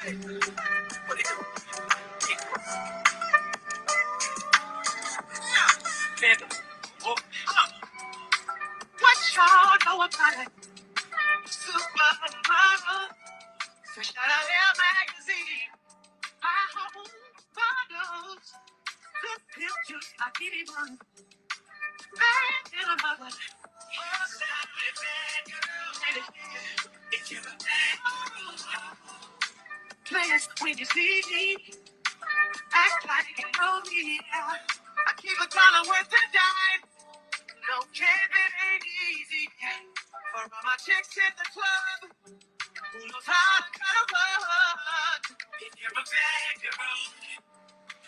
What it do? Oh, what y'all know about it? Supermodel, fresh out of their magazine. I hold models, the pictures like anyone. Bad in a mother. What's that bad girl? If you're a bad girl, players when you see me, act like you know me. I keep a dollar worth of dime. No kid, it ain't easy. For all my chicks in the club, who knows how to cut a rug? If you're a bad girl,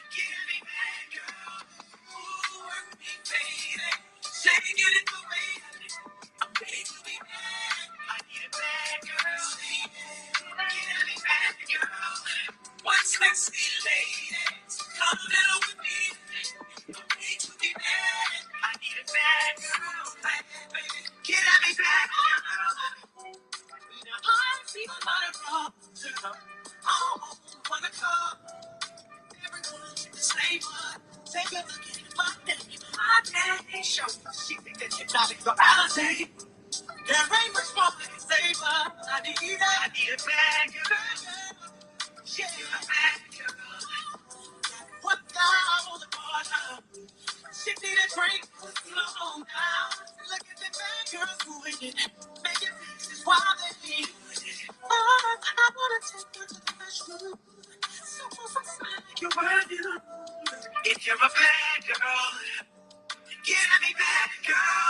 give me bad girl. Ooh, work me, baby. Shake it the way I'm made to be bad. I need a bad girl. Give me bad girl. One sexy lady. Come down with me. I'm made to be bad. I need a bad girl. Bad, baby. Get at me, bad girl. Now I see a lot of wrong. Oh, wanna come. Everyone the same one. Take a look at my name. My name. Show me she think that you're not for validate. There ain't much more to say, but I need that. I need a bad girl. Yeah, a bad girl. What down on the corner? She need a drink. Slow down. Look at the bad girls moving it. Making faces while they be. Oh, I wanna take you to the restroom. So close inside your world. If you're a bad girl, get at me, bad girl.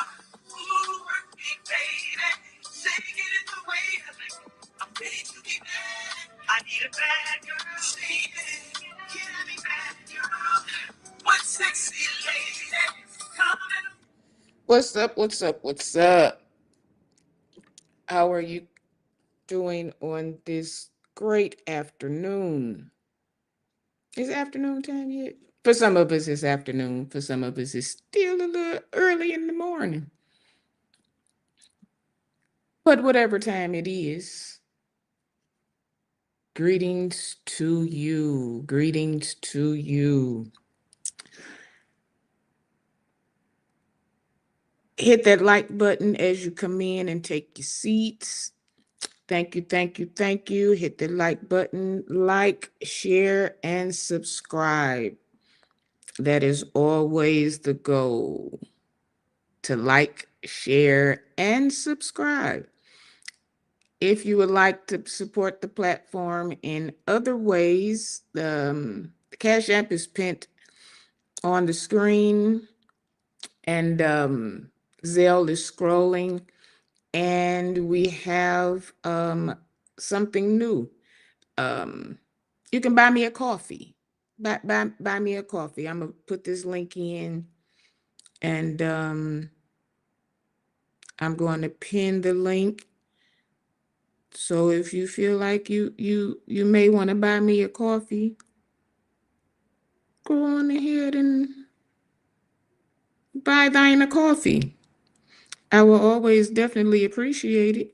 Ooh, work me, baby. Say it in the way I like. I'm ready to be bad. I need a bad girl. Say it. Get at me, bad girl. One sexy lady. Come and what's up? What's up? What's up? How are you doing on this great afternoon? Is it afternoon time yet? For some of us, it's afternoon. For some of us, it's still a little early in the morning. But whatever time it is, greetings to you. Greetings to you. Hit that like button as you come in and take your seats. Thank you, thank you, thank you. Hit the like button, like, share, and subscribe. That is always the goal, to like, share, and subscribe. If you would like to support the platform in other ways, the Cash App is pinned on the screen, and Zelle is scrolling, and we have something new. You can buy me a coffee. Buy me a coffee. I'm gonna put this link in, and I'm going to pin the link. So if you feel like you may want to buy me a coffee, go on ahead and buy thine a coffee. I will always definitely appreciate it.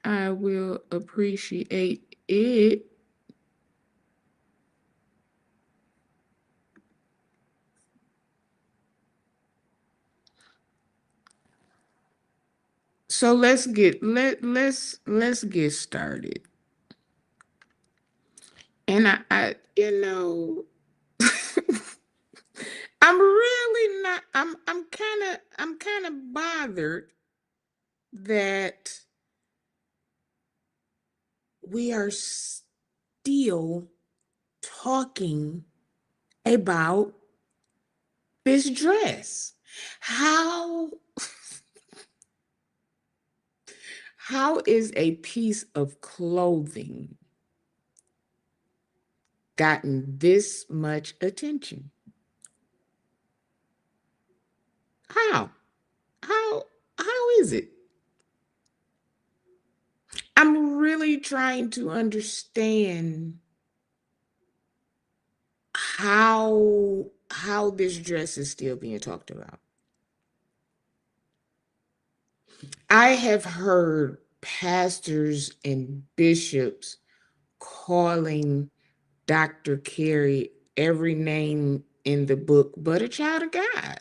I will appreciate it. So let's get started. And I I'm really not I'm kind of bothered that we are still talking about this dress. How how is a piece of clothing gotten this much attention? How? How how is it? I'm really trying to understand how this dress is still being talked about. I have heard pastors and bishops calling Dr. Carey every name in the book but a child of God.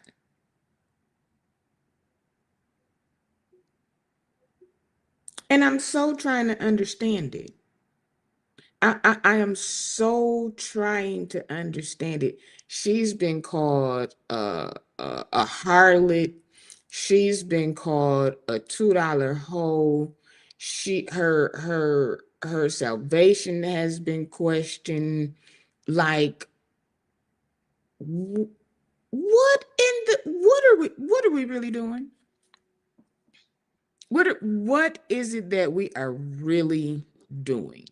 And I'm so trying to understand it. I am so trying to understand it. She's been called a harlot. She's been called a $2 hoe. Her salvation has been questioned. Like, what are we really doing? What is it that we are really doing?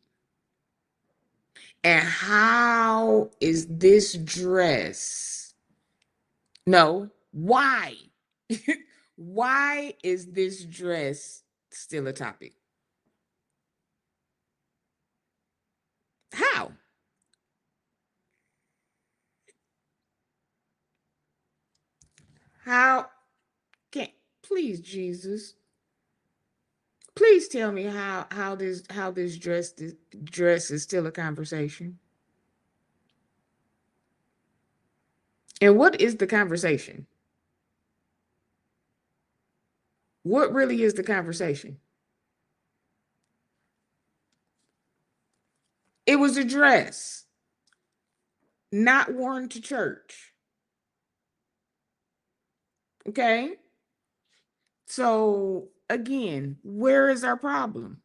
And how is this dress? No, why? Why is this dress still a topic? How? How can please Jesus? Please tell me how this dress is still a conversation. And what is the conversation? What really is the conversation? It was a dress, not worn to church. Okay? So again, where is our problem?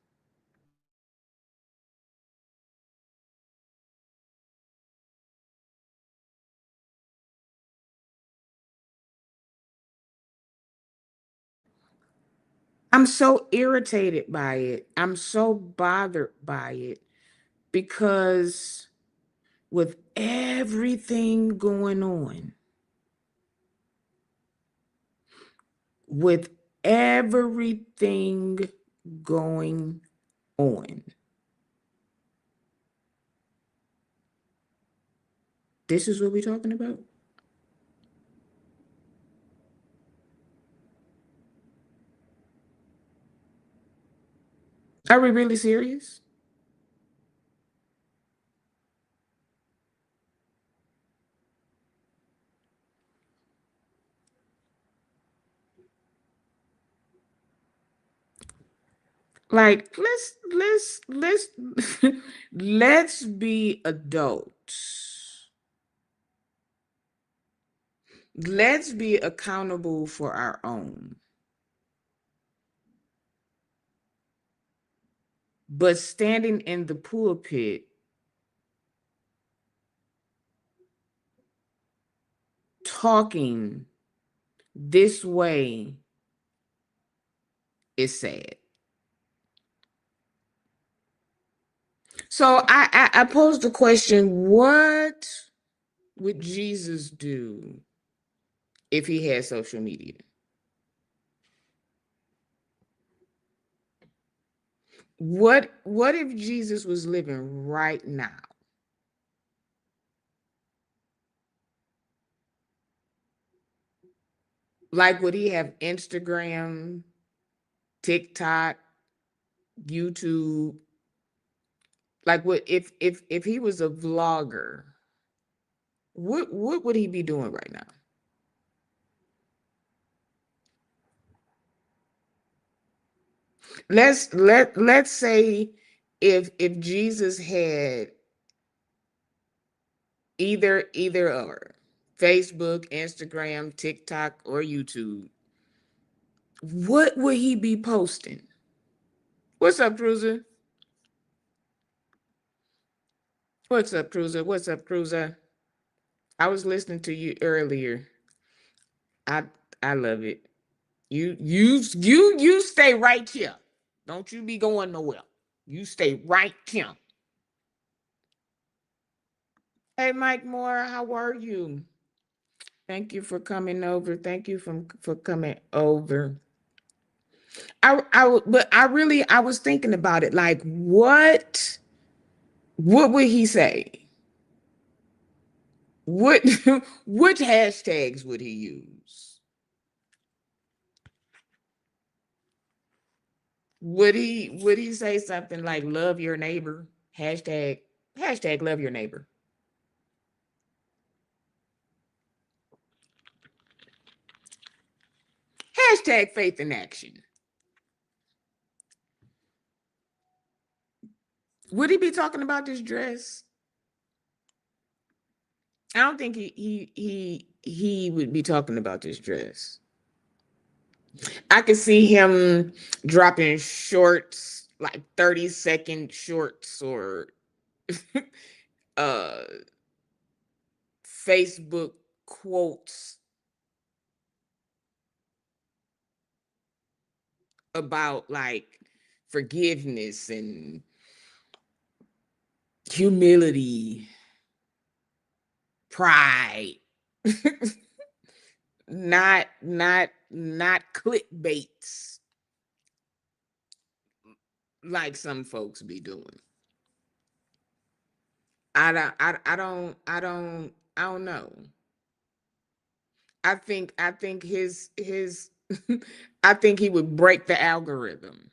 I'm so irritated by it. I'm so bothered by it because with everything going on, with everything going on, this is what we're talking about. Are we really serious? Like, let's let's be adults. Let's be accountable for our own. But standing in the pulpit talking this way is sad. So I posed the question, what would Jesus do if he had social media? What if Jesus was living right now? Like, would he have Instagram, TikTok, YouTube? Like, what if he was a vlogger? What would he be doing right now? Let's say if Jesus had either or Facebook, Instagram, TikTok, or YouTube, what would he be posting? What's up, Cruiser? What's up, Cruiser? What's up, Cruiser? I was listening to you earlier. I I love it. You stay right here. Don't you be going nowhere. You stay right here. Hey, Mike Moore, how are you? Thank you for coming over. Thank you for coming over. But I was thinking about it. Like, what would he say? What which hashtags would he use? Would he say something like love your neighbor? Hashtag love your neighbor. Hashtag faith in action. Would he be talking about this dress? I don't think he would be talking about this dress. I could see him dropping shorts, like 30-second shorts or uh Facebook quotes about like forgiveness and humility, pride. Not clickbaits like some folks be doing. I don't know. I think his I think he would break the algorithm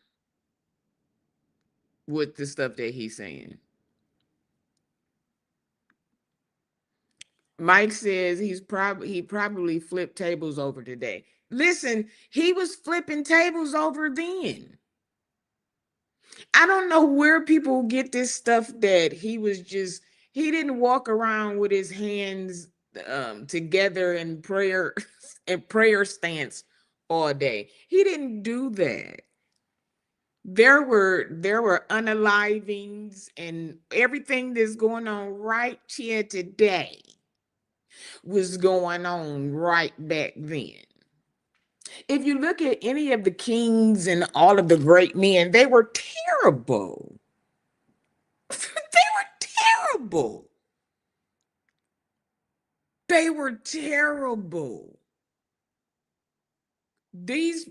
with the stuff that he's saying. Mike says he probably flipped tables over today. Listen, he was flipping tables over then. I don't know where people get this stuff that he didn't walk around with his hands together in prayer and prayer stance all day. He didn't do that. There were unalivings and everything that's going on right here today was going on right back then. If you look at any of the kings and all of the great men, they were terrible. They were terrible. They were terrible. These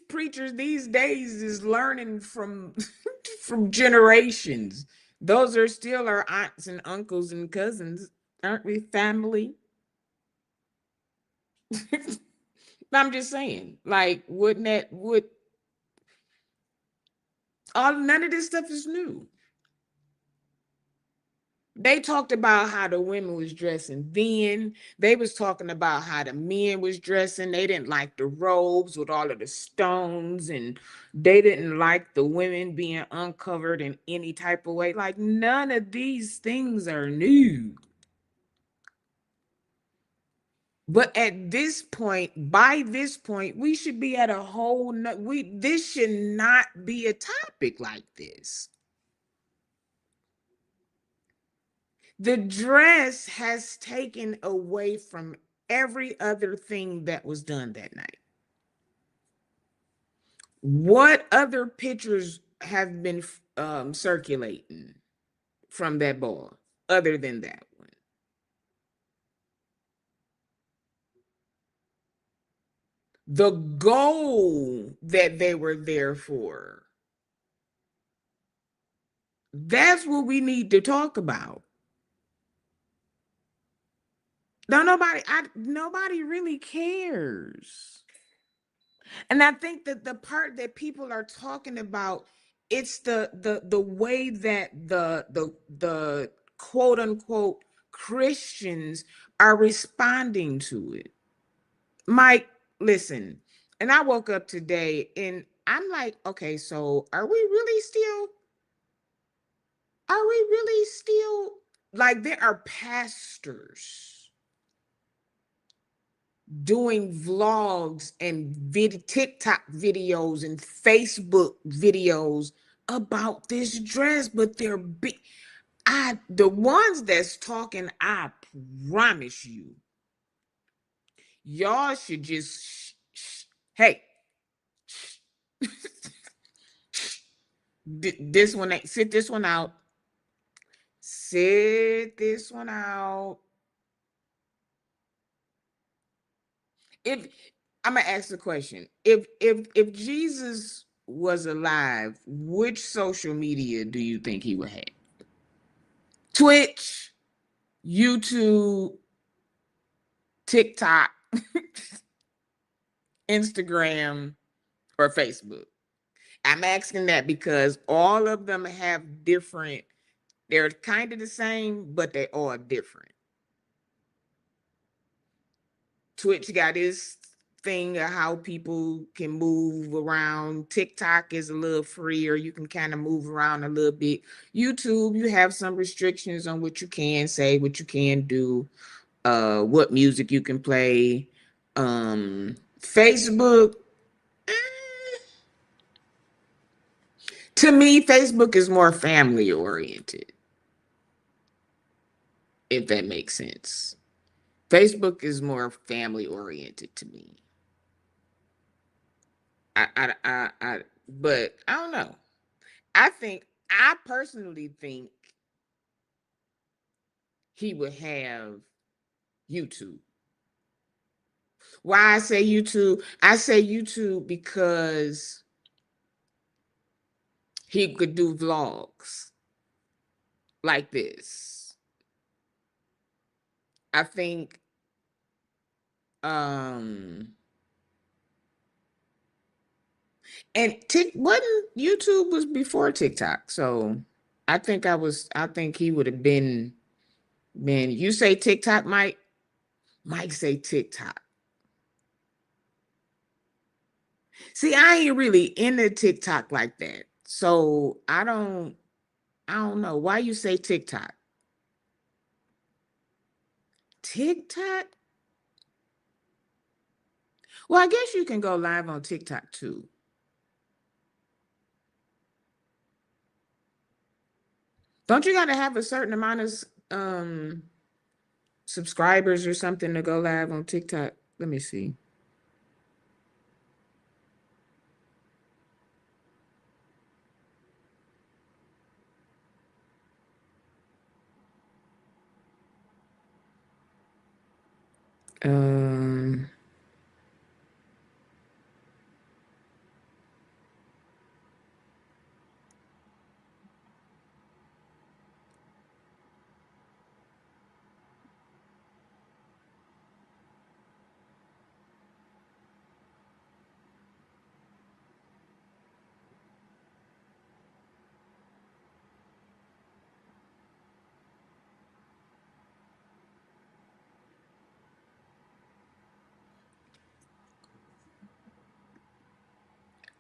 preachers these days is learning from from generations. Those are still our aunts and uncles and cousins, aren't we? Family. I'm just saying, like, wouldn't that would all none of this stuff is new. They talked about how the women was dressing then. They was talking about how the men was dressing. They didn't like the robes with all of the stones, and they didn't like the women being uncovered in any type of way. Like none of these things are new. But at this point, by this point, we should be at a whole we this should not be a topic like this. The dress has taken away from every other thing that was done that night. What other pictures have been circulating from that ball other than that one? The goal that they were there for. That's what we need to talk about. No, nobody really cares. And I think that the part that people are talking about, it's the way that the quote unquote Christians are responding to it. Mike, listen, and I woke up today and I'm like, okay, so are we really still like there are pastors doing vlogs and TikTok videos and Facebook videos about this dress, but they're big. The ones that's talking, I promise you, y'all should just hey, this one sit this one out. Sit this one out. If I'm gonna ask the question, if Jesus was alive, which social media do you think he would have? Twitch, YouTube, TikTok, Instagram, or Facebook? I'm asking that because all of them have different, they're kind of the same, but they are different. Twitch got this thing of how people can move around. TikTok is a little freer. You can kind of move around a little bit. YouTube, you have some restrictions on what you can say, what you can do, what music you can play. Facebook, eh, to me, Facebook is more family oriented, if that makes sense. Facebook is more family oriented to me. But I don't know. I personally think he would have YouTube. Why I say YouTube? I say YouTube because he could do vlogs like this. I think um and Tik wasn't YouTube was before TikTok. So I think he would have been you say TikTok, Mike say TikTok. See, I ain't really into TikTok like that. So I don't know why you say TikTok. TikTok? Well, I guess you can go live on TikTok too. Don't you got to have a certain amount of subscribers or something to go live on TikTok? Let me see. Um,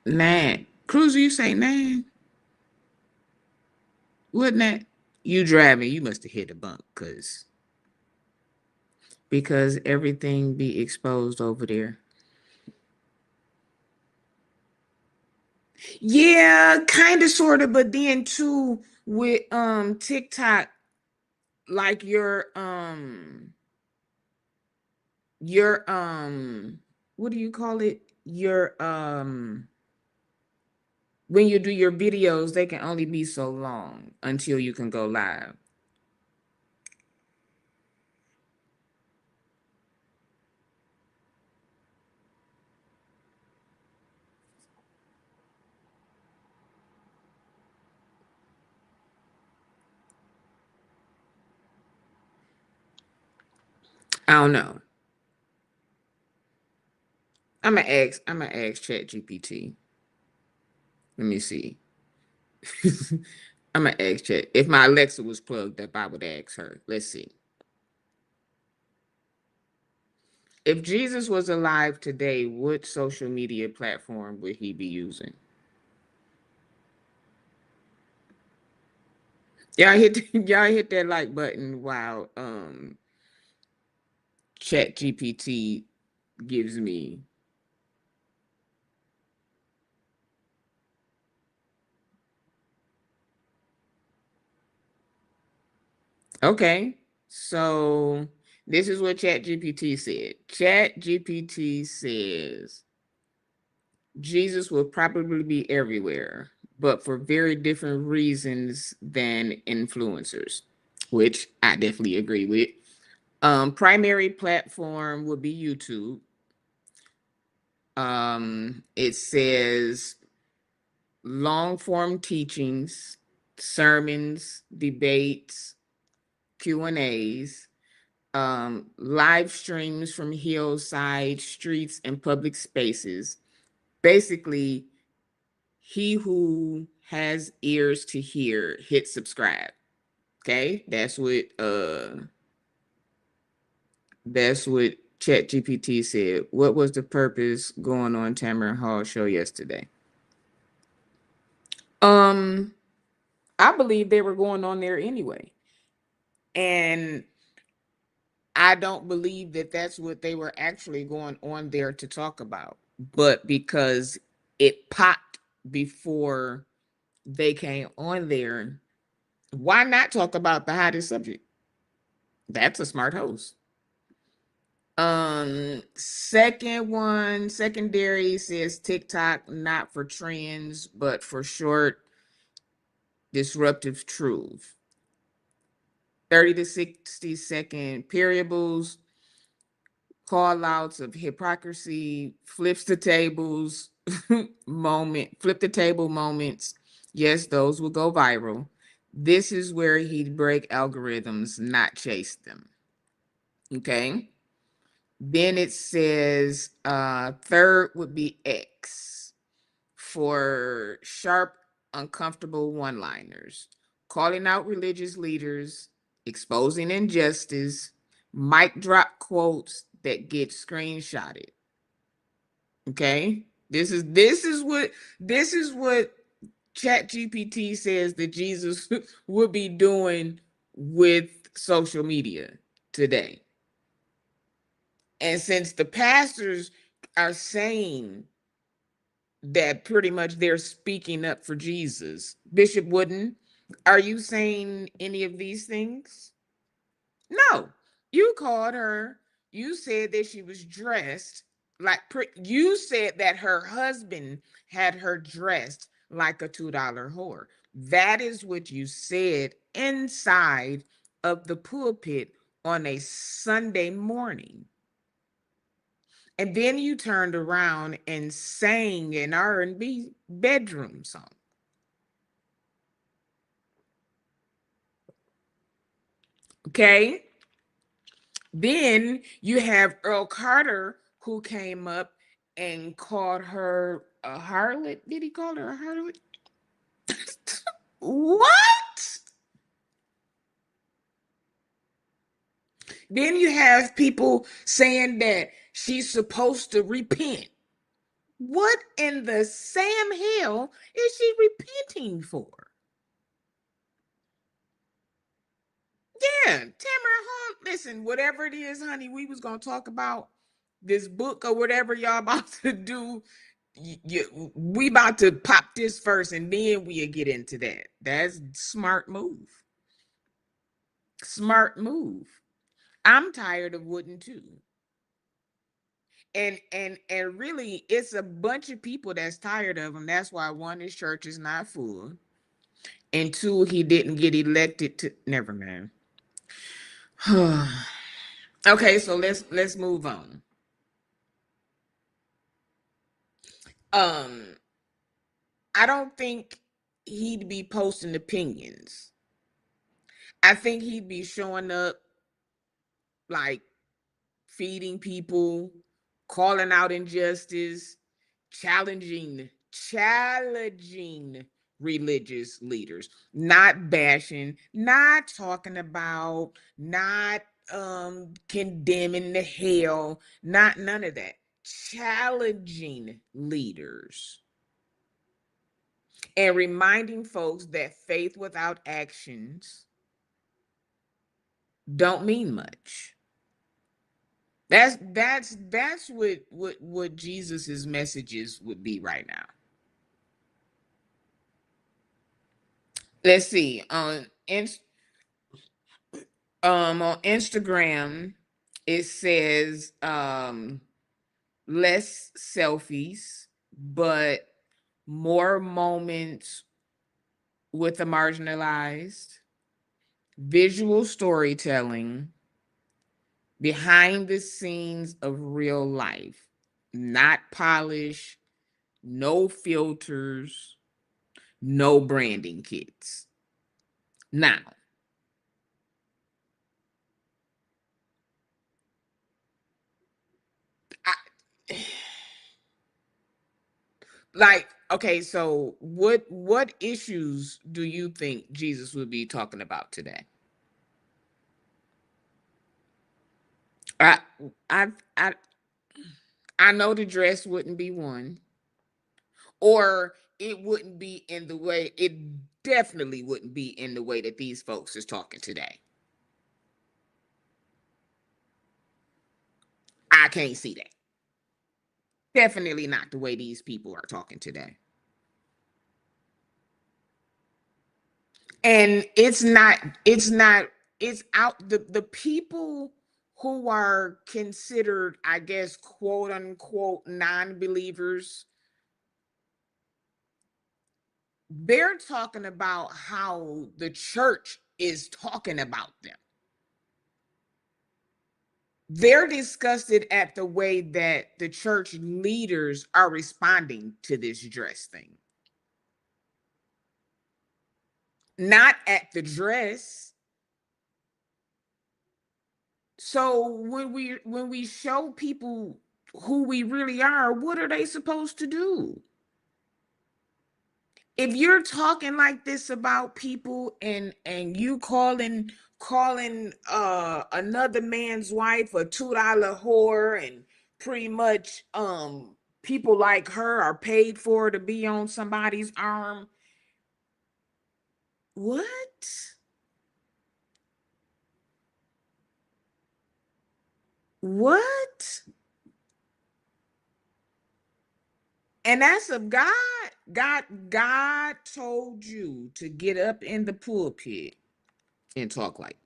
nine. Cruiser, you say nine? Wouldn't that? You driving, you must have hit a bump because everything be exposed over there. Yeah, kind of sort of, but then too with TikTok, like your what do you call it? Your when you do your videos, they can only be so long until you can go live. I don't know. I'm gonna ask Chat GPT. Let me see. I'm gonna ask Chat. If my Alexa was plugged up, I would ask her. Let's see. If Jesus was alive today, what social media platform would he be using? Y'all hit that like button while Chat GPT gives me. Okay, so this is what Chat GPT said. Chat GPT says Jesus will probably be everywhere, but for very different reasons than influencers, which I definitely agree with. Primary platform would be YouTube. It says long form teachings, sermons, debates, Q&As, live streams from hillside, streets, and public spaces. Basically, He who has ears to hear, hit subscribe. Okay, that's what ChatGPT said. What was the purpose going on Tamara Hall show yesterday? Um, I believe they were going on there anyway. And I don't believe that that's what they were actually going on there to talk about. But because it popped before they came on there, why not talk about the hottest subject? That's a smart host. Secondary says TikTok not for trends, but for short, disruptive truth. 30 to 60-second periods, call outs of hypocrisy, flips the tables, flip the table moments. Yes, those will go viral. This is where he'd break algorithms, not chase them. Okay. Then it says third would be X for sharp, uncomfortable one-liners, calling out religious leaders, exposing injustice, mic drop quotes that get screenshotted. Okay? This is what ChatGPT says that Jesus would be doing with social media today. And since the pastors are saying that pretty much they're speaking up for Jesus, Bishop Wooden, are you saying any of these things? No. You called her, you said that she was dressed like, you said that her husband had her dressed like a $2 whore. That is what you said inside of the pulpit on a Sunday morning. And then you turned around and sang an R&B bedroom song. Okay? Then you have Earl Carter who came up and called her a harlot. Did he call her a harlot? What? Then you have people saying that she's supposed to repent. What in the Sam hell is she repenting for? Yeah, Tamara Hall. Listen, whatever it is, honey, we was gonna talk about this book or whatever y'all about to do. We about to pop this first, and then we'll get into that. That's smart move. Smart move. I'm tired of Wooden too. And really, it's a bunch of people that's tired of him. That's why one, his church is not full, and two, he didn't get elected to. Never mind. Okay, so let's move on. Um, I don't think he'd be posting opinions. I think he'd be showing up like feeding people, calling out injustice, challenging religious leaders, not bashing, not talking about, not condemning the hell, not none of that. Challenging leaders and reminding folks that faith without actions don't mean much. That's what Jesus's messages would be right now. Let's see on Instagram it says less selfies but more moments with the marginalized, visual storytelling, behind the scenes of real life, not polish, no filters, no branding kits. Now, I, like, Okay, so what issues do you think Jesus would be talking about today? I I I I know the dress wouldn't be one, or it wouldn't be in the way it definitely wouldn't be in the way that these folks is talking today. I can't see that. Definitely not the way these people are talking today. And it's out the people who are considered, I guess, quote unquote non-believers. They're talking about how the church is talking about them. They're disgusted at the way that the church leaders are responding to this dress thing, not at the dress. So when we show people who we really are, what are they supposed to do? If you're talking like this about people, and you calling another man's wife a $2 whore, and pretty much people like her are paid for to be on somebody's arm. What? What? And that's of God. God told you to get up in the pulpit and talk like.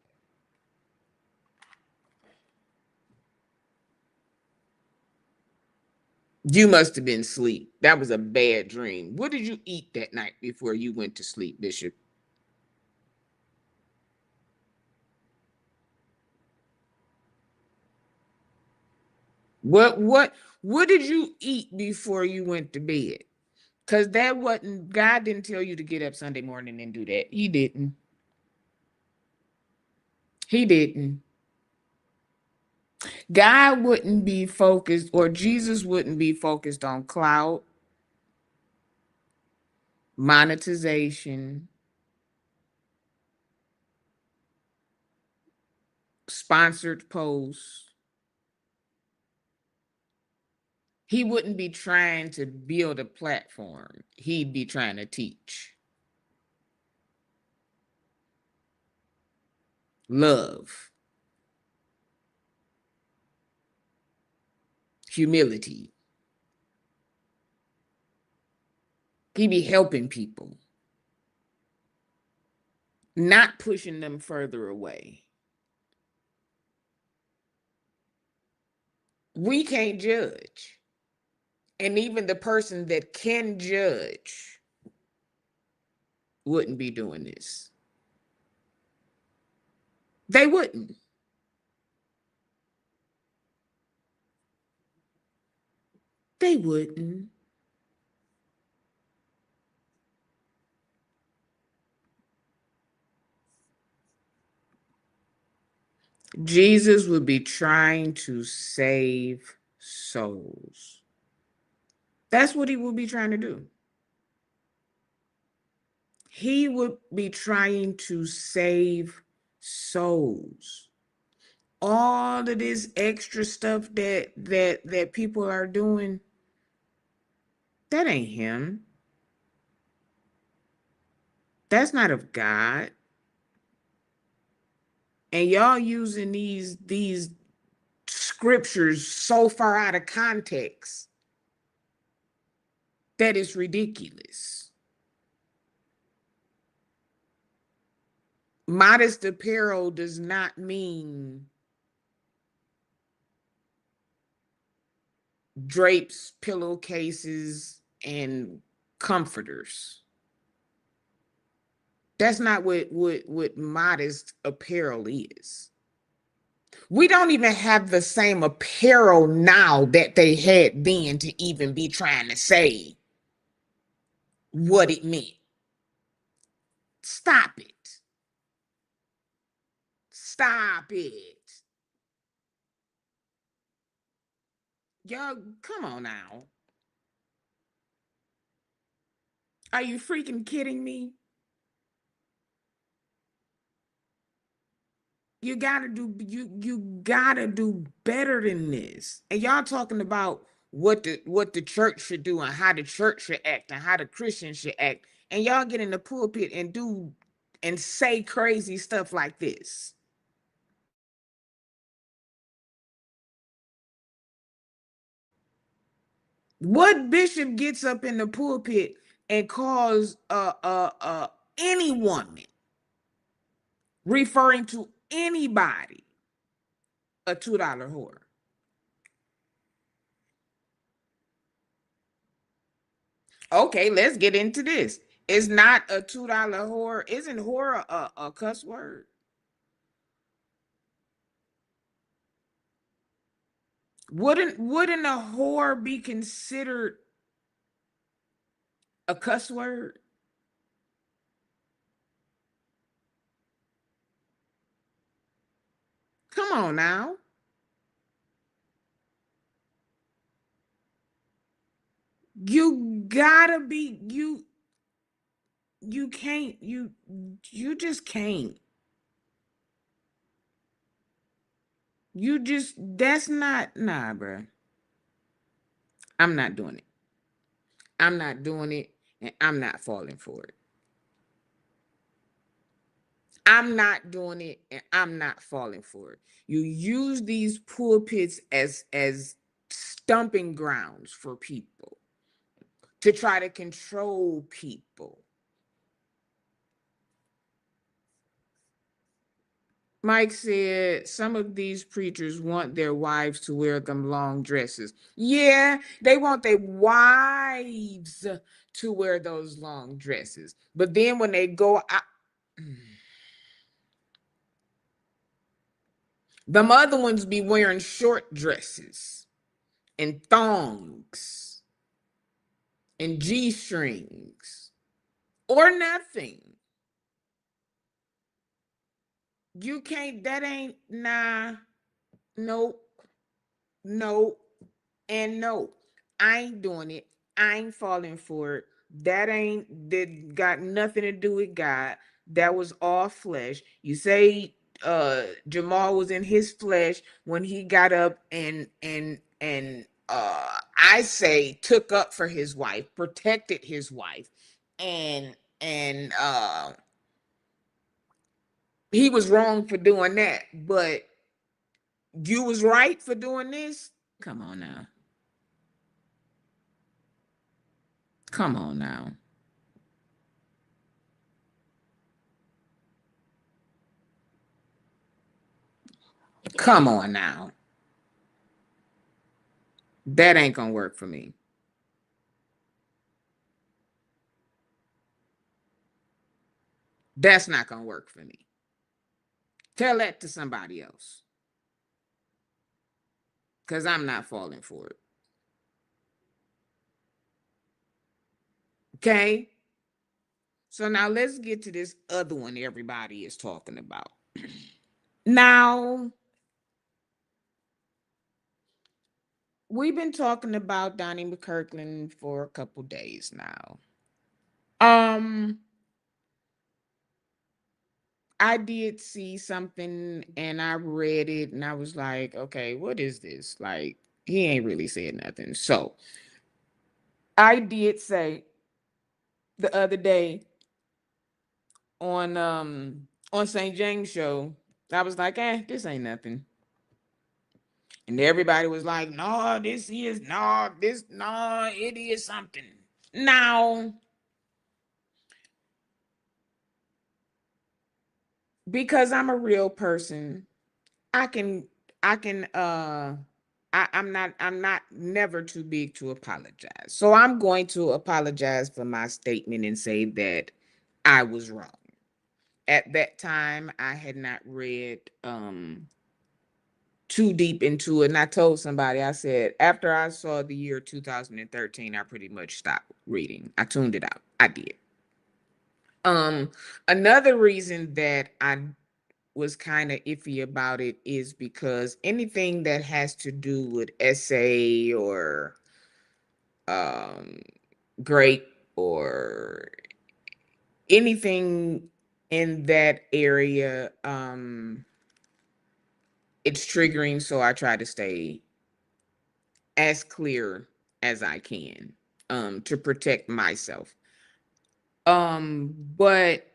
You must have been asleep. That was a bad dream. What did you eat that night before you went to sleep, Bishop? What did you eat before you went to bed? Because that wasn't God didn't tell you to get up Sunday morning and do that. He didn't. He didn't. God wouldn't be focused, or Jesus wouldn't be focused on clout, monetization, sponsored posts. He wouldn't be trying to build a platform. He'd be trying to teach love, humility. He'd be helping people, not pushing them further away. We can't judge. And even the person that can judge wouldn't be doing this. They wouldn't. They wouldn't. Jesus would be trying to save souls. That's what he would be trying to do. He would be trying to save souls. All of this extra stuff that people are doing, that ain't him. That's not of God. And y'all using these scriptures so far out of context that is ridiculous. Modest apparel does not mean drapes, pillowcases, and comforters. That's not what modest apparel is. We don't even have the same apparel now that they had then to even be trying to say what it meant. Stop it. Stop it. Y'all, come on now. Are you freaking kidding me? You gotta do better than this. And y'all talking about what the church should do and how the church should act and how the Christians should act. And y'all get in the pulpit and do and say crazy stuff like this. What bishop gets up in the pulpit and calls any woman, referring to anybody, a $2 whore? Okay, let's get into this. It's not a $2 whore. Isn't whore a cuss word? Wouldn't a whore be considered a cuss word? Come on now. You gotta be you can't you just can't. You just that's not nah, bruh. I'm not doing it. I'm not doing it, and I'm not falling for it. I'm not doing it, and I'm not falling for it. You use these pulpits as stumping grounds for people to try to control people. Mike said some of these preachers want their wives to wear them long dresses. Yeah, they want their wives to wear those long dresses. But then when they go out, them other ones be wearing short dresses and thongs and G strings or nothing. You can't, that ain't, nah, nope, nope, and no. I ain't doing it. I ain't falling for it. That got nothing to do with God. That was all flesh. You say Jamal was in his flesh when he got up and I say took up for his wife, protected his wife, and he was wrong for doing that, but you was right for doing this. Come on now. Come on now. Come on now. That ain't gonna work for me. That's not gonna work for me. Tell that to somebody else. Cause I'm not falling for it. Okay. So now let's get to this other one everybody is talking about. Now, we've been talking about Donnie McKirkland for a couple days now. Um, I did see something and I read it and I was like, okay, what is this? Like, he ain't really said nothing. So I did say the other day on St. James show, I was like, this ain't nothing. And everybody was like, no, it is something. Now, because I'm a real person, I can I can I'm not never too big to apologize. So I'm going to apologize for my statement and say that I was wrong. At that time, I had not read too deep into it. And I told somebody, I said, after I saw the year 2013, I pretty much stopped reading. I tuned it out. I did. Um, Another reason that I was kind of iffy about it is because anything that has to do with essay or um great or anything in that area, it's triggering, so I try to stay as clear as I can, to protect myself. But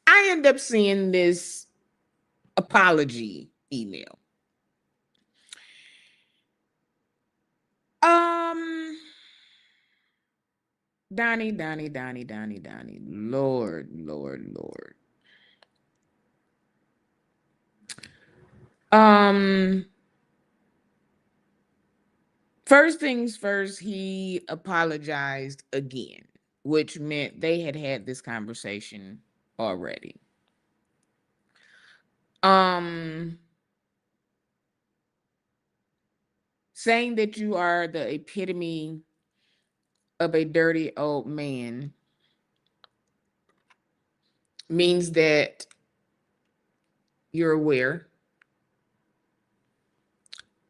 I end up seeing this apology email. Um, Donnie, Lord, Lord, Lord. Um, First things first, he apologized again, which meant they had had this conversation already. Um, Saying that you are the epitome of a dirty old man means that you're aware.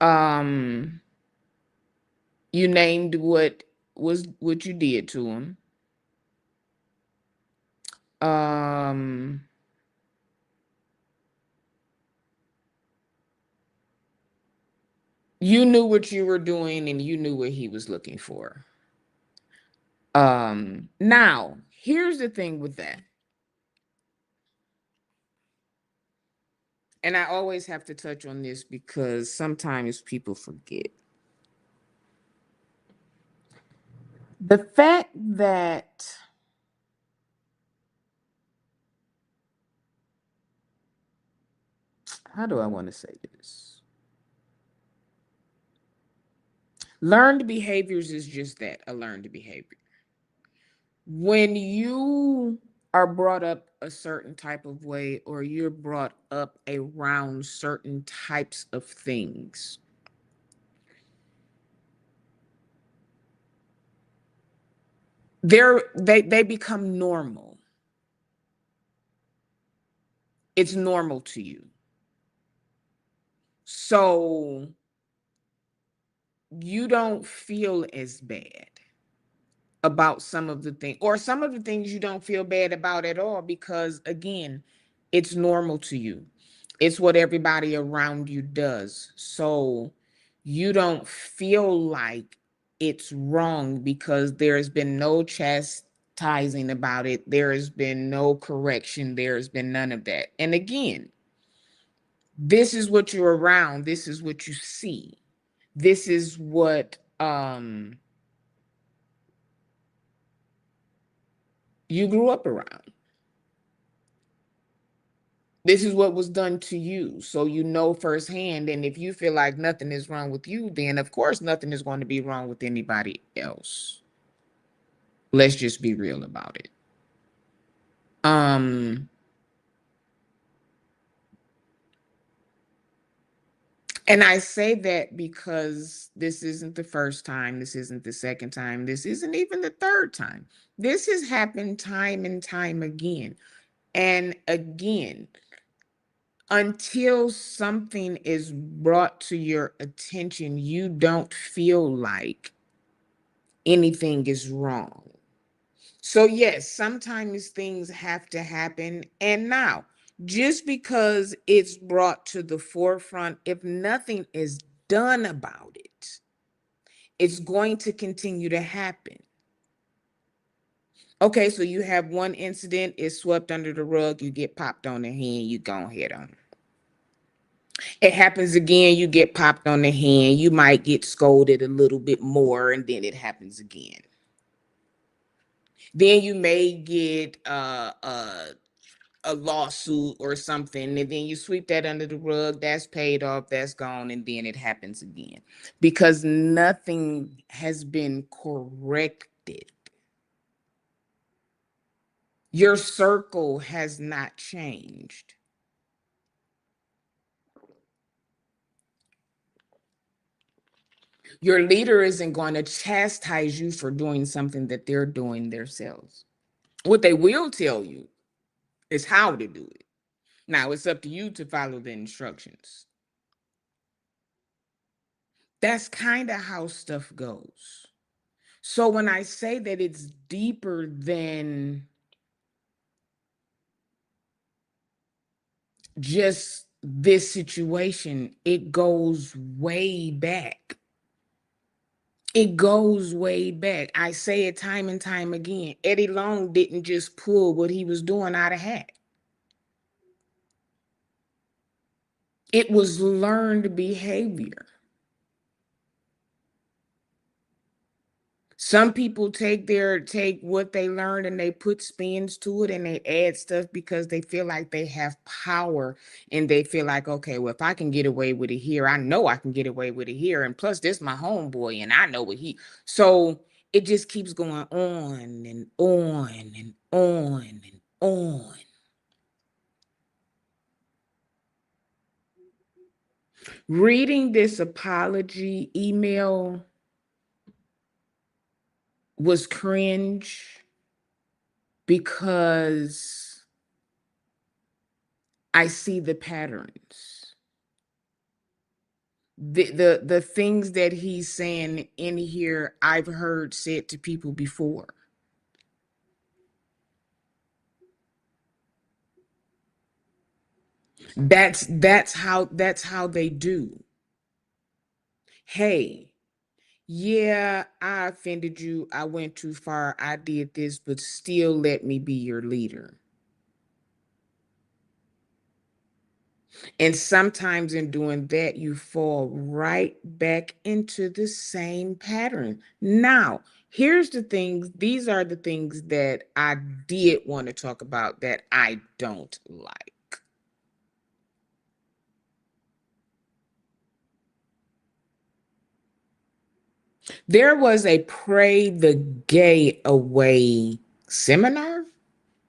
Um, you named what you did to him. Um, you knew what you were doing and you knew what he was looking for. Now here's the thing with that. And I always have to touch on this because sometimes people forget. The fact that, how do I want to say this? Learned behaviors is just that, a learned behavior. When you are brought up a certain type of way or you're brought up around certain types of things, they become normal. It's normal to you. So you don't feel as bad about some of the things, or some of the things you don't feel bad about at all, because again, it's normal to you. It's what everybody around you does. So you don't feel like it's wrong because there has been no chastising about it. There has been no correction. There has been none of that. And again, this is what you're around. This is what you see. This is what you grew up around. This is what was done to you. So you know firsthand. And if you feel like nothing is wrong with you, then of course nothing is going to be wrong with anybody else. Let's just be real about it. Um, and I say that because this isn't the first time, this isn't the second time, this isn't even the third time. This has happened time and time again. And again, until something is brought to your attention, you don't feel like anything is wrong. So, yes, sometimes things have to happen. And now, just because it's brought to the forefront, if nothing is done about it, it's going to continue to happen. Okay, so you have one incident, it's swept under the rug, you get popped on the hand, you go ahead on. It happens again, you get popped on the hand, you might get scolded a little bit more, and then it happens again. Then you may get a lawsuit or something, and then you sweep that under the rug, that's paid off, that's gone, and then it happens again because nothing has been corrected. Your circle has not changed. Your leader isn't going to chastise you for doing something that they're doing themselves. What they will tell you is how to do it. Now it's up to you to follow the instructions. That's kind of how stuff goes. So when I say that it's deeper than just this situation, it goes way back. It goes way back. I say it time and time again. Eddie Long didn't just pull what he was doing out of hat. It was learned behavior. Some people take what they learned and they put spins to it and they add stuff because they feel like they have power and they feel like, okay, well, if I can get away with it here, I know I can get away with it here. And plus, this my homeboy and I know what he. So it just keeps going on and on and on and on. Reading this apology email was cringe because I see the patterns. The things that he's saying in here, I've heard said to people before. That's how they do. Hey, yeah, I offended you. I went too far. I did this, but still let me be your leader. And sometimes in doing that, you fall right back into the same pattern. Now, here's the things, these are the things that I did want to talk about that I don't like. There was a Pray the Gay Away seminar.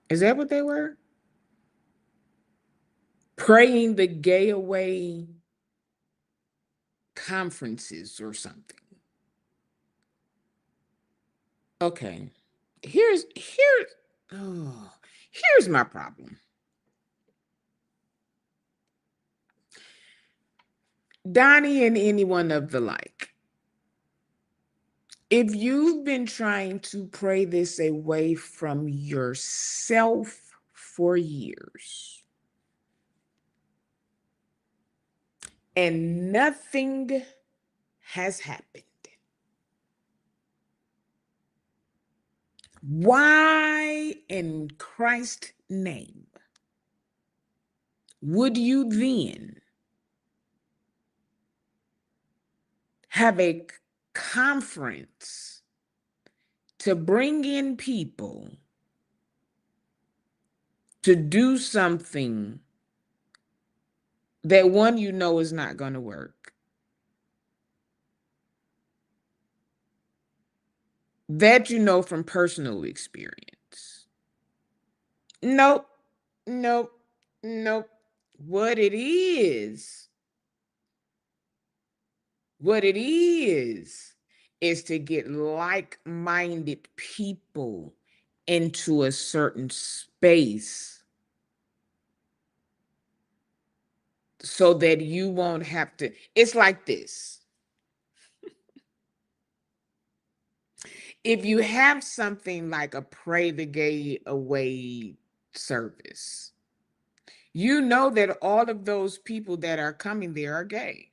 Is that what they were? Praying the Gay Away conferences or something. Okay. Here's oh, here's my problem. Donnie and anyone of the like. If you've been trying to pray this away from yourself for years and nothing has happened, why in Christ's name would you then have a conference to bring in people to do something that one you know is not going to work? That you know from personal experience. Nope, nope, nope. What it what it is to get like-minded people into a certain space so that you won't have to. It's like this. If you have something like a Pray the Gay Away service, you know that all of those people that are coming there are gay.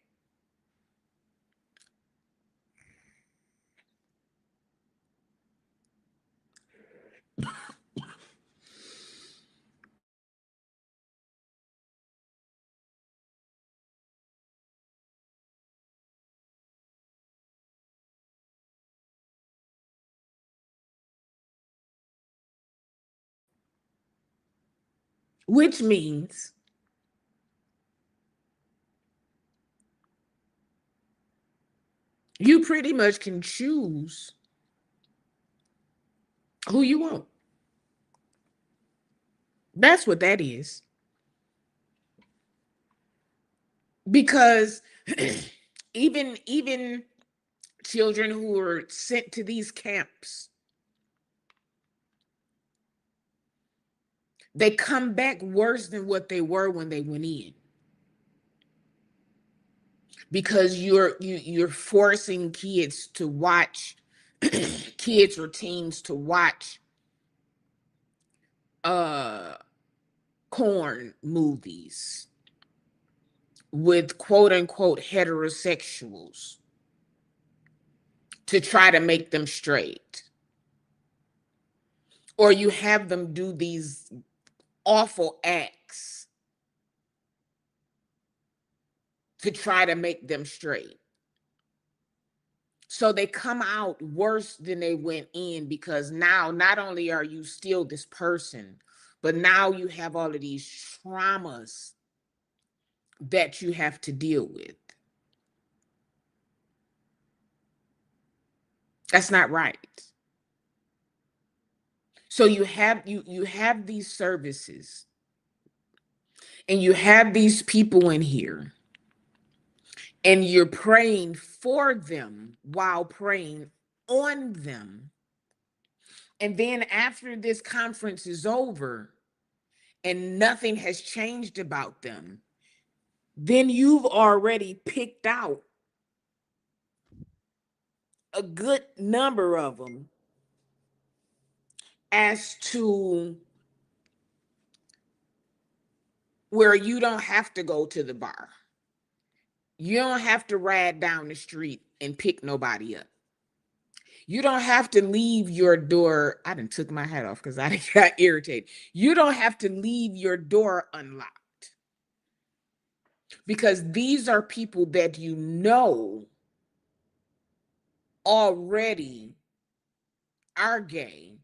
Which means you pretty much can choose who you want. That's what that is. Because even children who are sent to these camps, they come back worse than what they were when they went in. Because you're forcing kids to watch kids or teens to watch corn movies with quote unquote heterosexuals to try to make them straight. Or you have them do these awful acts to try to make them straight. So they come out worse than they went in, because now not only are you still this person, but now you have all of these traumas that you have to deal with. That's not right. So you have these services, and you have these people in here, and you're praying for them while praying on them. And then after this conference is over and nothing has changed about them, then you've already picked out a good number of them as to where you don't have to go to the bar. You don't have to ride down the street and pick nobody up. You don't have to leave your door. I done took my hat off because I got irritated. You don't have to leave your door unlocked, because these are people that you know already are gay.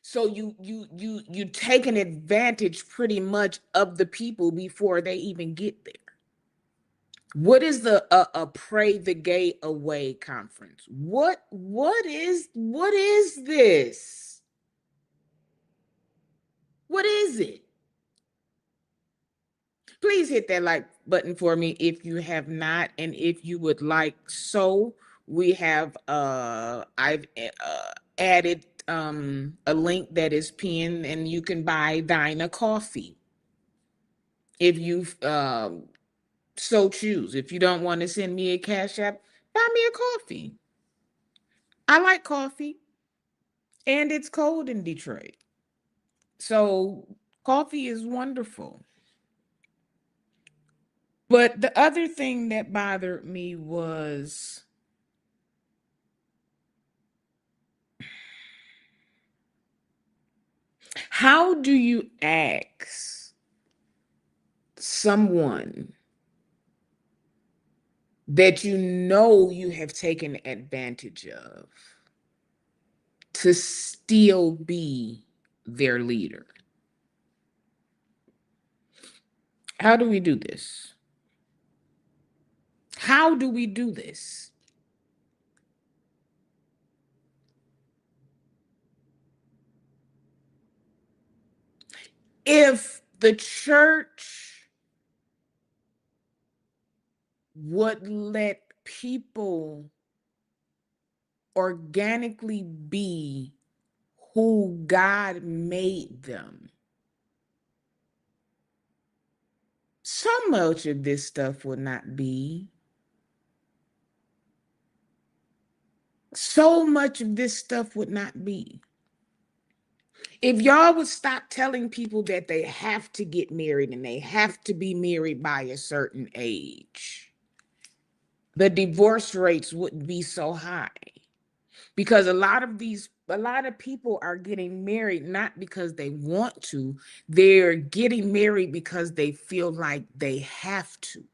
So you take an advantage pretty much of the people before they even get there. What is the a pray the gay away conference? What is this? What is it? Please hit that like button for me if you have not, and if you would like so, we have I've added a link that is pinned, and you can buy Dinah coffee if you so choose. If you don't want to send me a cash app, buy me a coffee. I like coffee, and it's cold in Detroit, so coffee is wonderful. But the other thing that bothered me was, how do you ask someone that you know you have taken advantage of to still be their leader? How do we do this? How do we do this? If the church would let people organically be who God made them, so much of this stuff would not be. So much of this stuff would not be. If y'all would stop telling people that they have to get married and they have to be married by a certain age, the divorce rates wouldn't be so high. Because a lot of people are getting married not because they want to, they're getting married because they feel like they have to.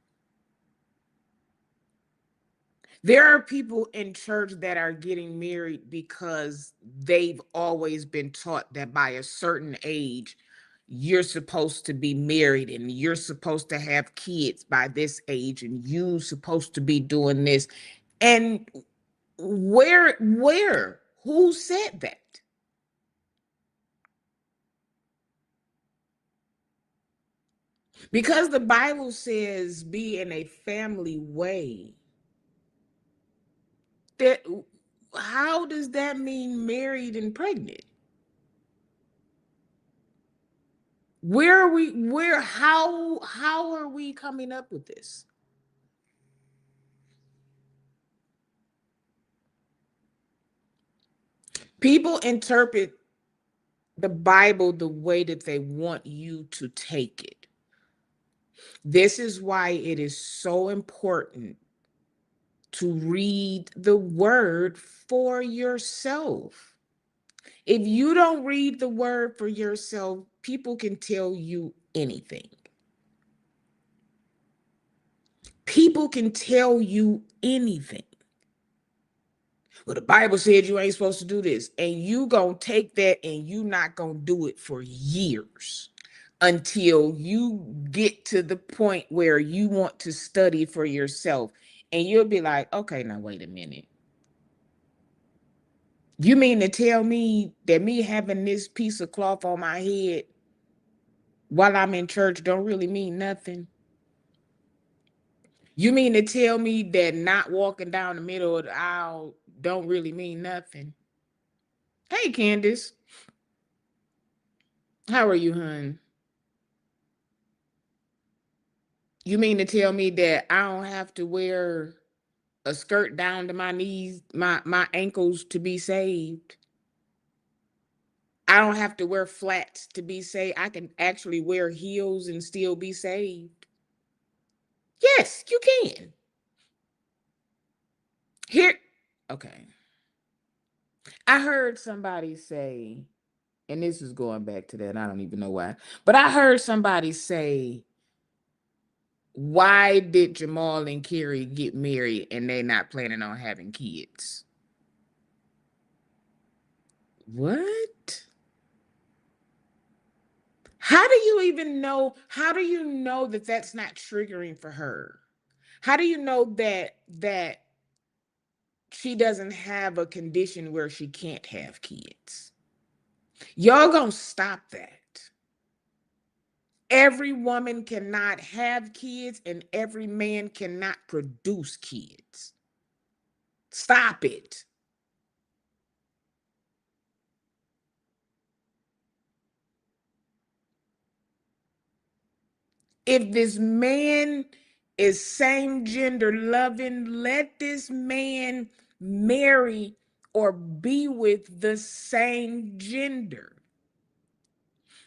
There are people in church that are getting married because they've always been taught that by a certain age, you're supposed to be married and you're supposed to have kids by this age and you're supposed to be doing this. And who said that? Because the Bible says be in a family way. That, how does that mean married and pregnant? How are we coming up with this? People interpret the Bible the way that they want you to take it. This is why it is so important to read the word for yourself. If you don't read the word for yourself, people can tell you anything. People can tell you anything. Well, the Bible said you ain't supposed to do this, and you gonna take that and you not gonna do it for years until you get to the point where you want to study for yourself, and you'll be like, okay, now wait a minute. You mean to tell me that me having this piece of cloth on my head while I'm in church don't really mean nothing? You mean to tell me that not walking down the middle of the aisle don't really mean nothing? Hey, Candace, how are you, hun? You mean to tell me that I don't have to wear a skirt down to my knees, my ankles to be saved? I don't have to wear flats to be saved. I can actually wear heels and still be saved. Yes, you can. Here, okay. I heard somebody say, and this is going back to that, I don't even know why, but I heard somebody say, why did Jamal and Carrie get married and they not planning on having kids? What? How do you even know? How do you know that that's not triggering for her? How do you know that she doesn't have a condition where she can't have kids? Y'all gonna stop that. Every woman cannot have kids and every man cannot produce kids. Stop it. If this man is same gender loving, let this man marry or be with the same gender.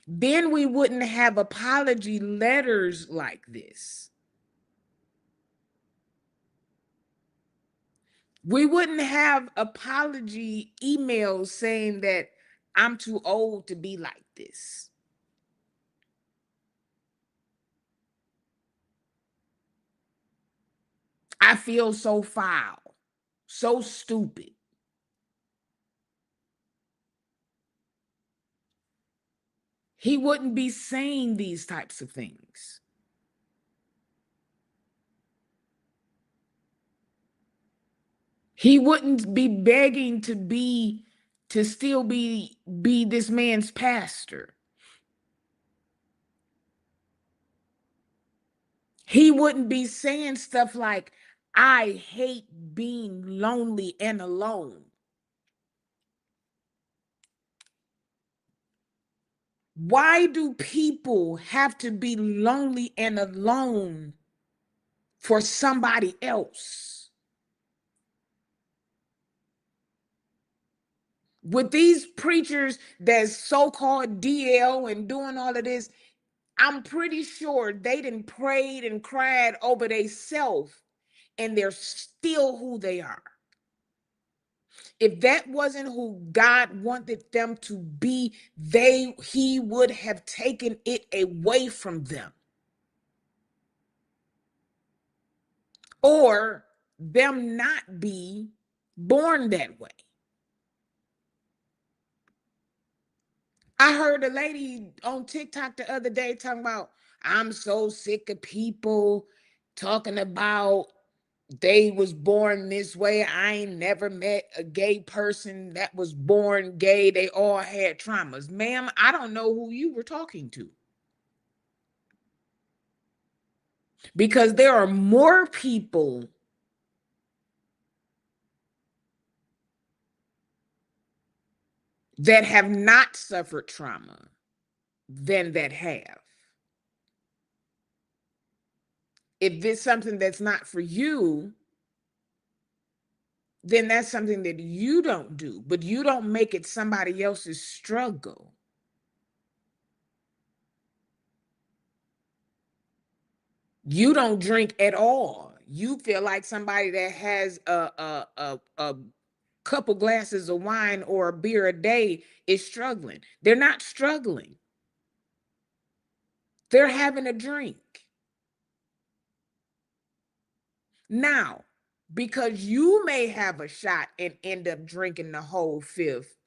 Then we wouldn't have apology letters like this. We wouldn't have apology emails saying that I'm too old to be like this. I feel so foul, so stupid. He wouldn't be saying these types of things. He wouldn't be begging to still be this man's pastor. He wouldn't be saying stuff like, I hate being lonely and alone. Why do people have to be lonely and alone for somebody else? With these preachers that's so-called DL and doing all of this, I'm pretty sure they done prayed and cried over themselves and they're still who they are. If that wasn't who God wanted them to be, he would have taken it away from them. Or them not be born that way. I heard a lady on TikTok the other day talking about, I'm so sick of people talking about they was born this way. I ain't never met a gay person that was born gay. They all had traumas. Ma'am, I don't know who you were talking to. Because there are more people that have not suffered trauma than that have. If this is something that's not for you, then that's something that you don't do, but you don't make it somebody else's struggle. You don't drink at all. You feel like somebody that has a couple glasses of wine or a beer a day is struggling. They're not struggling. They're having a drink. Now, because you may have a shot and end up drinking the whole fifth,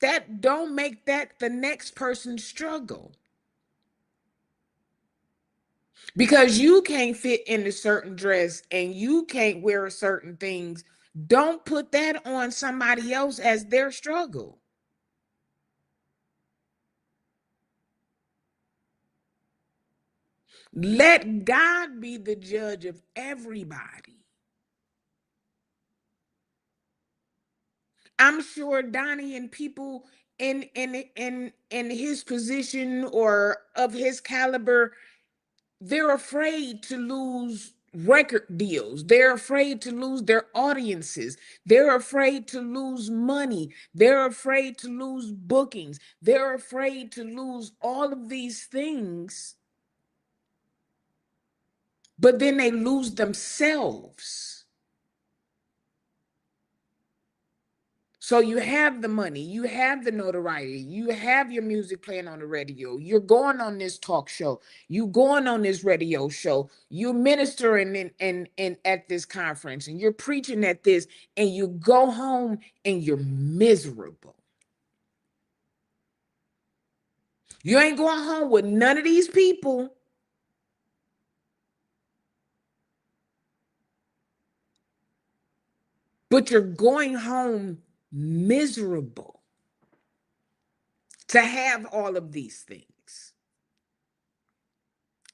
that don't make that the next person's struggle. Because you can't fit in a certain dress and you can't wear certain things, don't put that on somebody else as their struggle. Let God be the judge of everybody. I'm sure Donnie and people in his position or of his caliber, they're afraid to lose record deals. They're afraid to lose their audiences. They're afraid to lose money. They're afraid to lose bookings. They're afraid to lose all of these things, but then they lose themselves. So you have the money, you have the notoriety, you have your music playing on the radio, you're going on this talk show, you going on this radio show, you're ministering in at this conference, and you're preaching at this, and you go home and you're miserable. You ain't going home with none of these people, but you're going home miserable to have all of these things.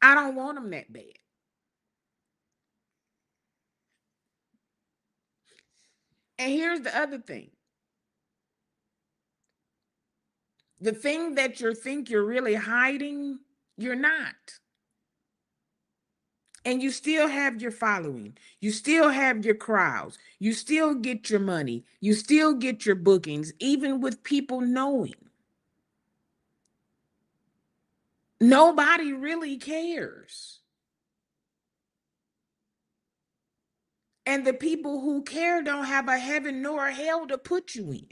I don't want them that bad. And here's the other thing. The thing that you think you're really hiding, you're not. And you still have your following. You still have your crowds. You still get your money. You still get your bookings, even with people knowing. Nobody really cares. And the people who care don't have a heaven nor a hell to put you in.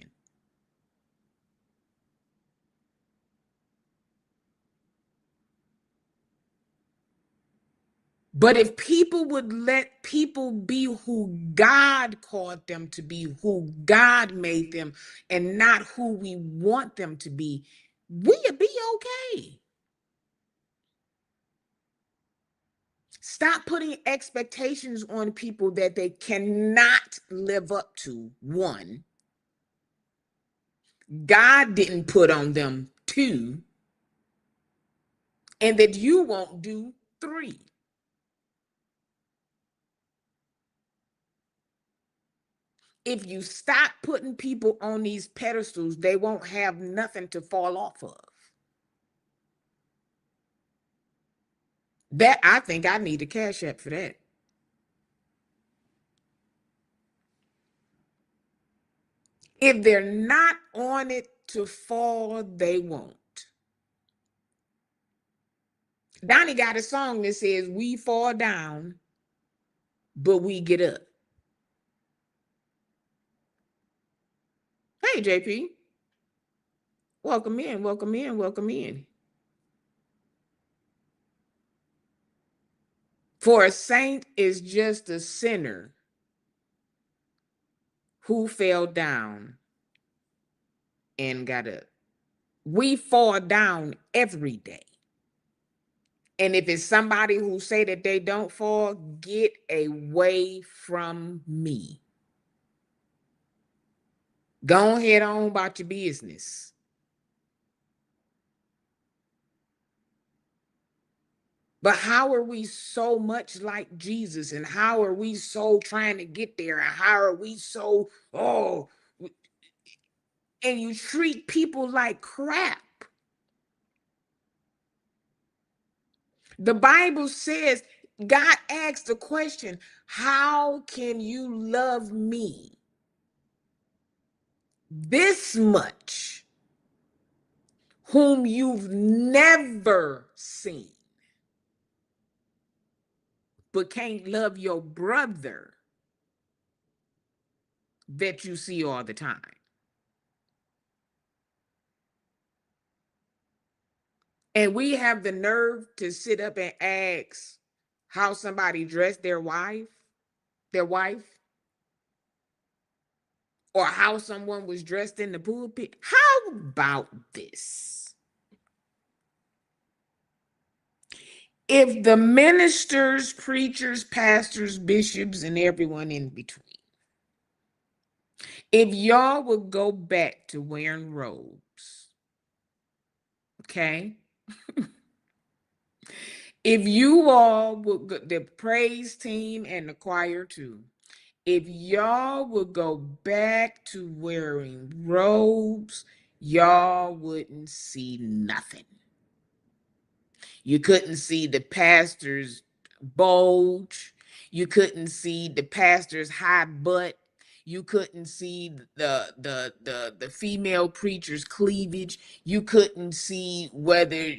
But if people would let people be who God called them to be, who God made them, and not who we want them to be, we'd be okay. Stop putting expectations on people that they cannot live up to. One, God didn't put on them. Two, and that you won't do. Three. If you stop putting people on these pedestals, they won't have nothing to fall off of. That, I think I need a cash app for that. If they're not on it to fall, they won't. Donnie got a song that says, "We fall down, but we get up." Hey, JP. Welcome in, welcome in, welcome in. For a saint is just a sinner who fell down and got up. We fall down every day. And if it's somebody who say that they don't fall, get away from me. Go ahead on about your business. But how are we so much like Jesus? And how are we so trying to get there? And how are we so, oh, and you treat people like crap? The Bible says, God asked the question, how can you love me? this much, whom you've never seen, but can't love your brother that you see all the time. And we have the nerve to sit up and ask how somebody dressed their wife, or how someone was dressed in the pulpit. How about this? If the ministers, preachers, pastors, bishops, and everyone in between, if y'all would go back to wearing robes, okay? If you all would, the praise team and the choir too, if y'all would go back to wearing robes, y'all wouldn't see nothing. You couldn't see the pastor's bulge. You couldn't see the pastor's high butt. You couldn't see the female preacher's cleavage. You couldn't see whether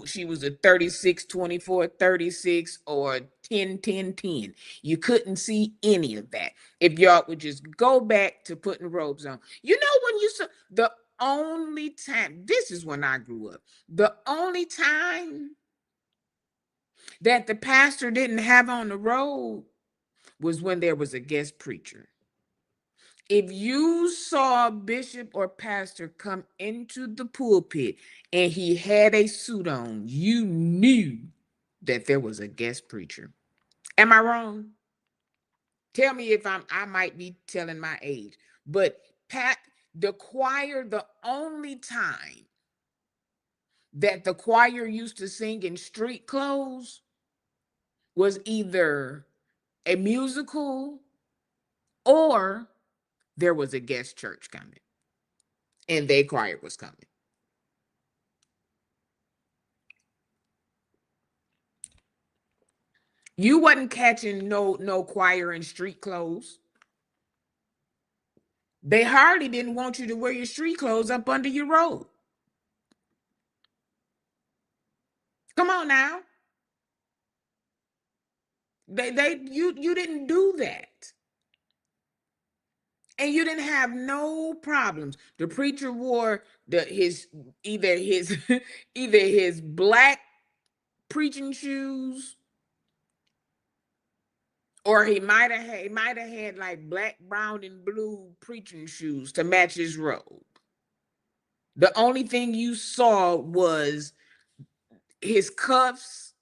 she was a 36 24 36 or 10 10 10. You couldn't see any of that. If y'all would just go back to putting robes on. You know, when you saw the only time, this is when I grew up, the only time that the pastor didn't have on the road was when there was a guest preacher. If you saw a bishop or pastor come into the pulpit and he had a suit on, you knew that there was a guest preacher. Am I wrong? Tell me if I might be telling my age. But the choir, the only time that the choir used to sing in street clothes was either a musical or there was a guest church coming and their choir was coming. You wasn't catching no choir in street clothes. They hardly didn't want you to wear your street clothes up under your robe. Come on now. You didn't do that. And you didn't have no problems. The preacher wore either his either his black preaching shoes, or he might have had like black, brown, and blue preaching shoes to match his robe. The only thing you saw was his cuffs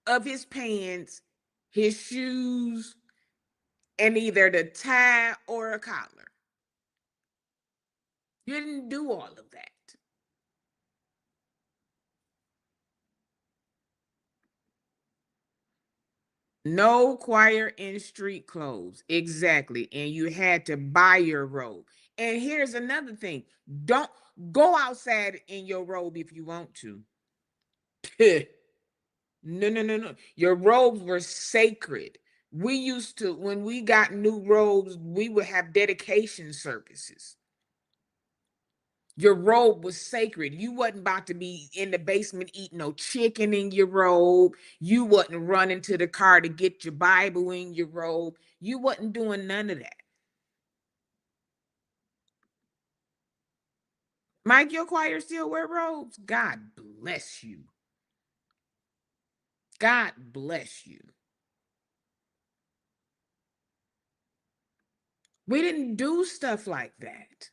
of his pants, his shoes, and either the tie or a collar. You didn't do all of that. No choir in street clothes. Exactly. And you had to buy your robe. And here's another thing. Don't go outside in your robe if you want to. No, no, no, no. Your robes were sacred. We used to, when we got new robes, we would have dedication services. Your robe was sacred. You wasn't about to be in the basement eating no chicken in your robe. You wasn't running to the car to get your Bible in your robe. You wasn't doing none of that. Mike, your choir still wear robes? God bless you. God bless you. We didn't do stuff like that.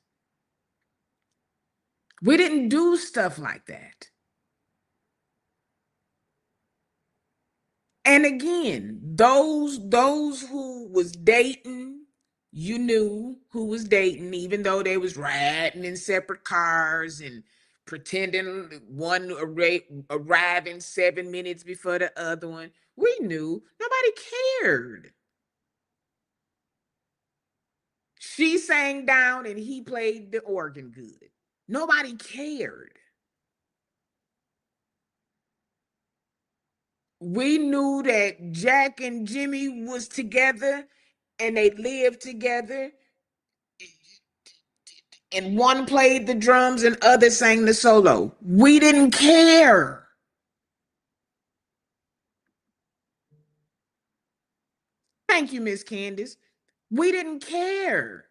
We didn't do stuff like that. And again, those who was dating, you knew who was dating, even though they was riding in separate cars and pretending one arriving 7 minutes before the other one. We knew. Nobody cared. She sang down and he played the organ good. Nobody cared. We knew that Jack and Jimmy was together and they lived together. and one played the drums and other sang the solo. We didn't care. Thank you, Miss Candace. We didn't care.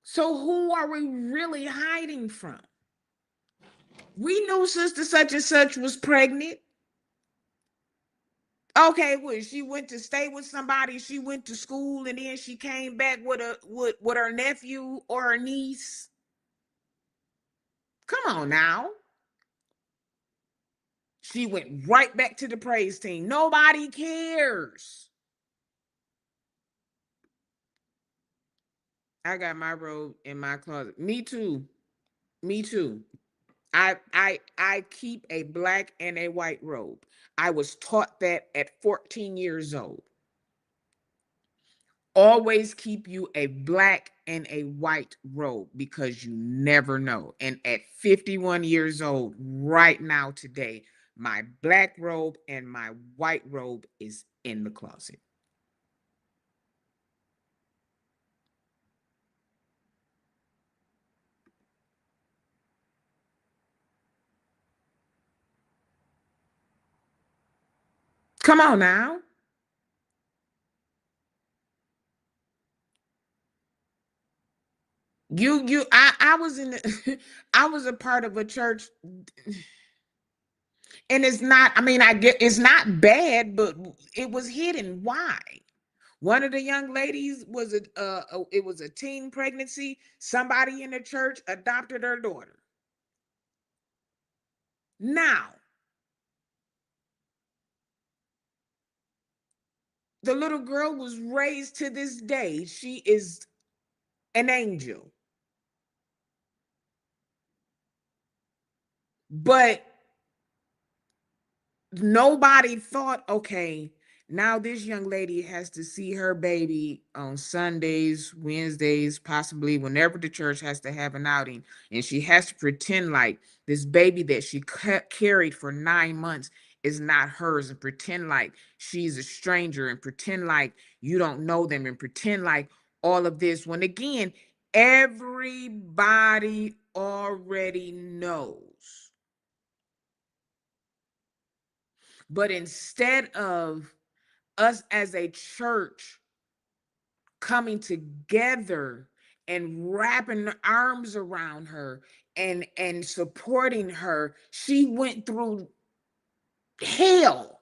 So who are we really hiding from? We knew sister such and such was pregnant. Okay, well, she went to stay with somebody, she went to school, and then she came back with her nephew or her niece. Come on now. She went right back to the praise team. Nobody cares. I got my robe in my closet. Me too. Me too. I keep a black and a white robe. I was taught that at 14 years old. Always keep you a black and a white robe because you never know. And at 51 years old, right now, today, my black robe and my white robe is in the closet. Come on now. I was in the, I was a part of a church, and it's not, I mean, I get it's not bad, but it was hidden. Why? One of the young ladies was it was a teen pregnancy. Somebody in the church adopted her daughter. Now, the little girl was raised to this day. She is an angel. But nobody thought, okay, now this young lady has to see her baby on Sundays, Wednesdays, possibly whenever the church has to have an outing, and she has to pretend like this baby that she carried for 9 months is not hers, and pretend like she's a stranger, and pretend like you don't know them, and pretend like all of this, when again everybody already knows. But instead of us as a church coming together and wrapping arms around her and supporting her, she went through hell.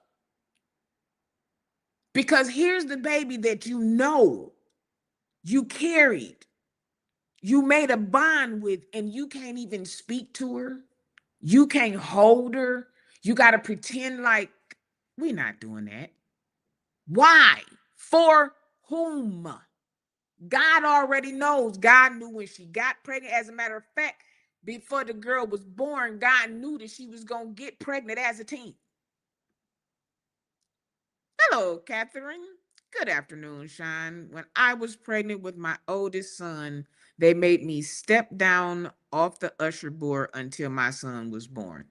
Because here's the baby that you know you carried, you made a bond with, and you can't even speak to her, you can't hold her, you got to pretend like we're not doing that. Why? For whom? God already knows. God knew when she got pregnant. As a matter of fact, before the girl was born, God knew that she was going to get pregnant as a teen. Hello, Catherine. Good afternoon, Sean. When I was pregnant with my oldest son, they made me step down off the usher board until my son was born.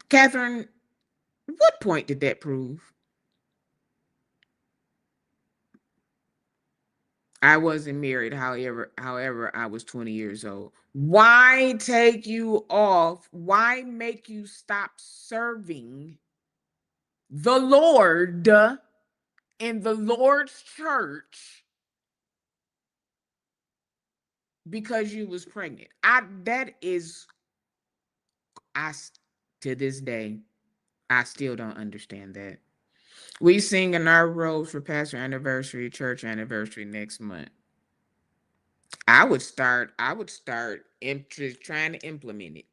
Catherine, what point did that prove? I wasn't married, however, I was 20 years old. Why take you off? Why make you stop serving the Lord in the Lord's church because you was pregnant? That is, I to this day, I still don't understand that. We sing in our robes for pastor anniversary, church anniversary next month. I would start trying to implement it.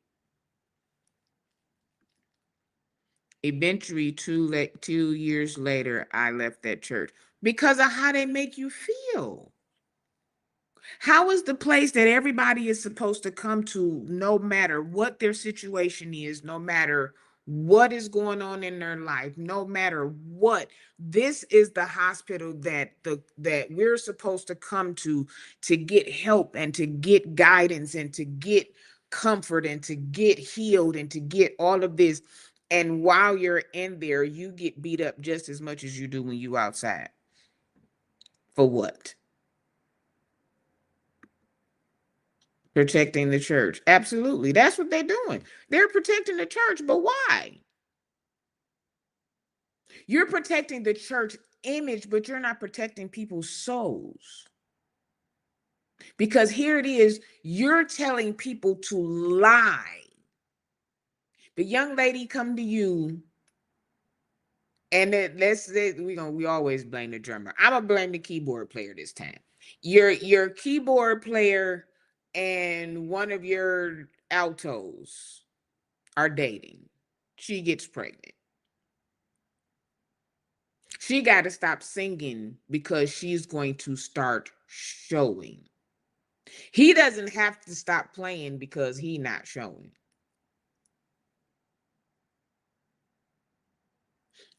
Eventually, 2 years later, I left that church because of how they make you feel. How is the place that everybody is supposed to come to, no matter what their situation is, no matter what is going on in their life, no matter what, this is the hospital that we're supposed to come to get help and to get guidance and to get comfort and to get healed and to get all of this. And while you're in there, you get beat up just as much as you do when you outside. For what? Protecting the church. Absolutely. That's what they're doing. They're protecting the church, but why? You're protecting the church image, but you're not protecting people's souls. Because here it is, you're telling people to lie. The young lady come to you, and we always blame the drummer. I'm gonna blame the keyboard player this time. Your keyboard player and one of your altos are dating. She gets pregnant. She got to stop singing because she's going to start showing. He doesn't have to stop playing because he not showing.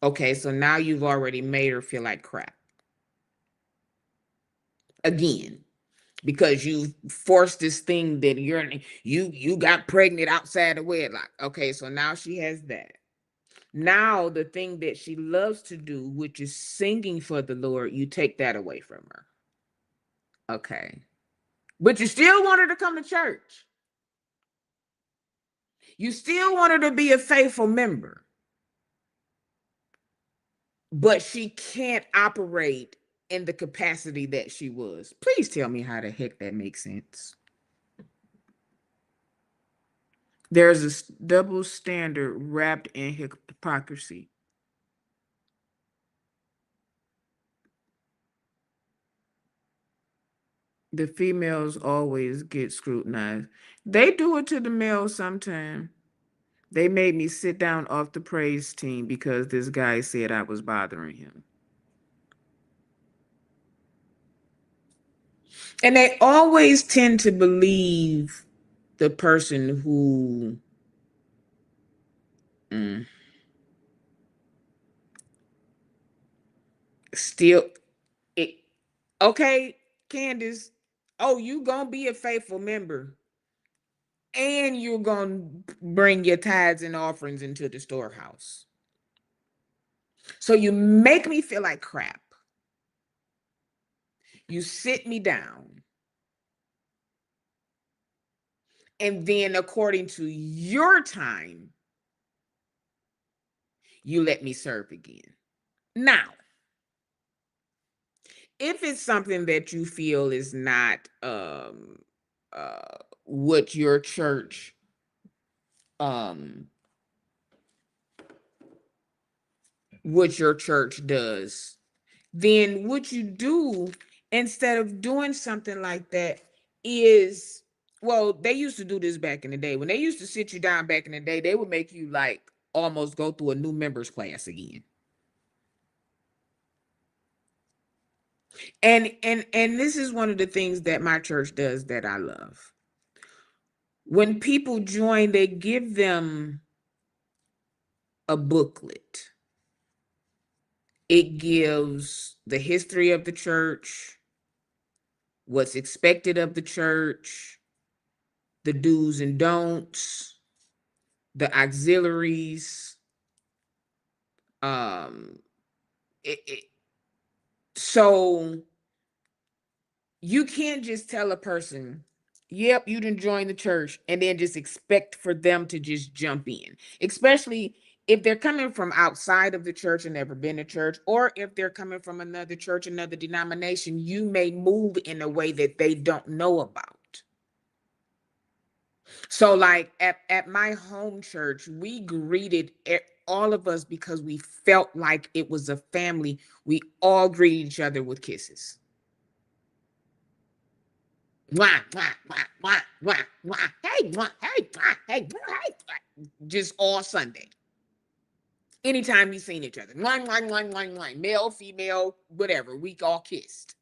Okay, so now you've already made her feel like crap. Again, because you forced this thing that you got pregnant outside of wedlock. Okay, so now she has that. Now the thing that she loves to do, which is singing for the Lord, you take that away from her. Okay. But you still want her to come to church. You still want her to be a faithful member. But she can't operate in the capacity that she was. Please tell me how the heck that makes sense. There's a double standard wrapped in hypocrisy. The females always get scrutinized. They do it to the males sometimes. They made me sit down off the praise team because this guy said I was bothering him. And they always tend to believe the person who mm, still it. Okay, Candace. Oh, you gonna be a faithful member, and you're gonna bring your tithes and offerings into the storehouse. So you make me feel like crap. You sit me down, and then according to your time, you let me serve again. Now, if it's something that you feel is not what your church um what your church does, then what you do instead of doing something like that is, well, they used to do this back in the day. When they used to sit you down back in the day, they would make you like almost go through a new members class again. And this is one of the things that my church does that I love. When people join, they give them a booklet. It gives the history of the church, what's expected of the church, the do's and don'ts, the auxiliaries. Um, it, it, so you can't just tell a person, yep, you didn't join the church, and then just expect for them to just jump in, especially if they're coming from outside of the church and never been to church, or if they're coming from another church, another denomination. You may move in a way that they don't know about. So, like at my home church, we greeted all of us because we felt like it was a family. We all greeted each other with kisses. Wah, wah, wah, wah, wah, wah. Hey, wah, hey, wah, hey, wah, hey, wah. Just all Sunday. Anytime we seen each other, wah, wah, wah, wah, wah. Male, female, whatever, we all kissed.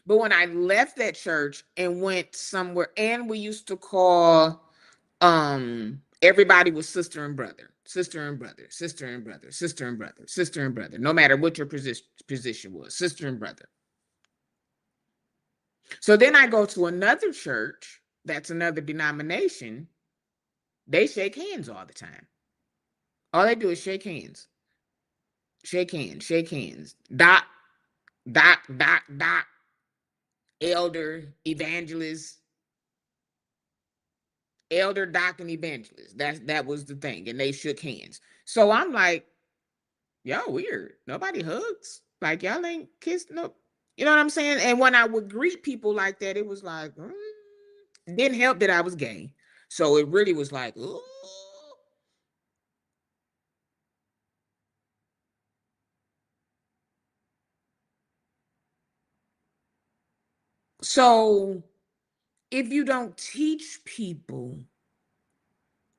But when I left that church and went somewhere, and we used to call everybody was sister and brother, sister and brother, sister and brother, sister and brother, sister and brother, no matter what your position was, sister and brother. So then I go to another church that's another denomination. They shake hands all the time. All they do is shake hands, shake hands, shake hands. Dot, dot, dot, dot. Elder, evangelist. elder, doc, and evangelist. That was the thing, and they shook hands. So I'm like, y'all weird. Nobody hugs. Like y'all ain't kissed. No, you know what I'm saying. And when I would greet people like that, it was like, it didn't help that I was gay. So it really was like, ooh. So if you don't teach people,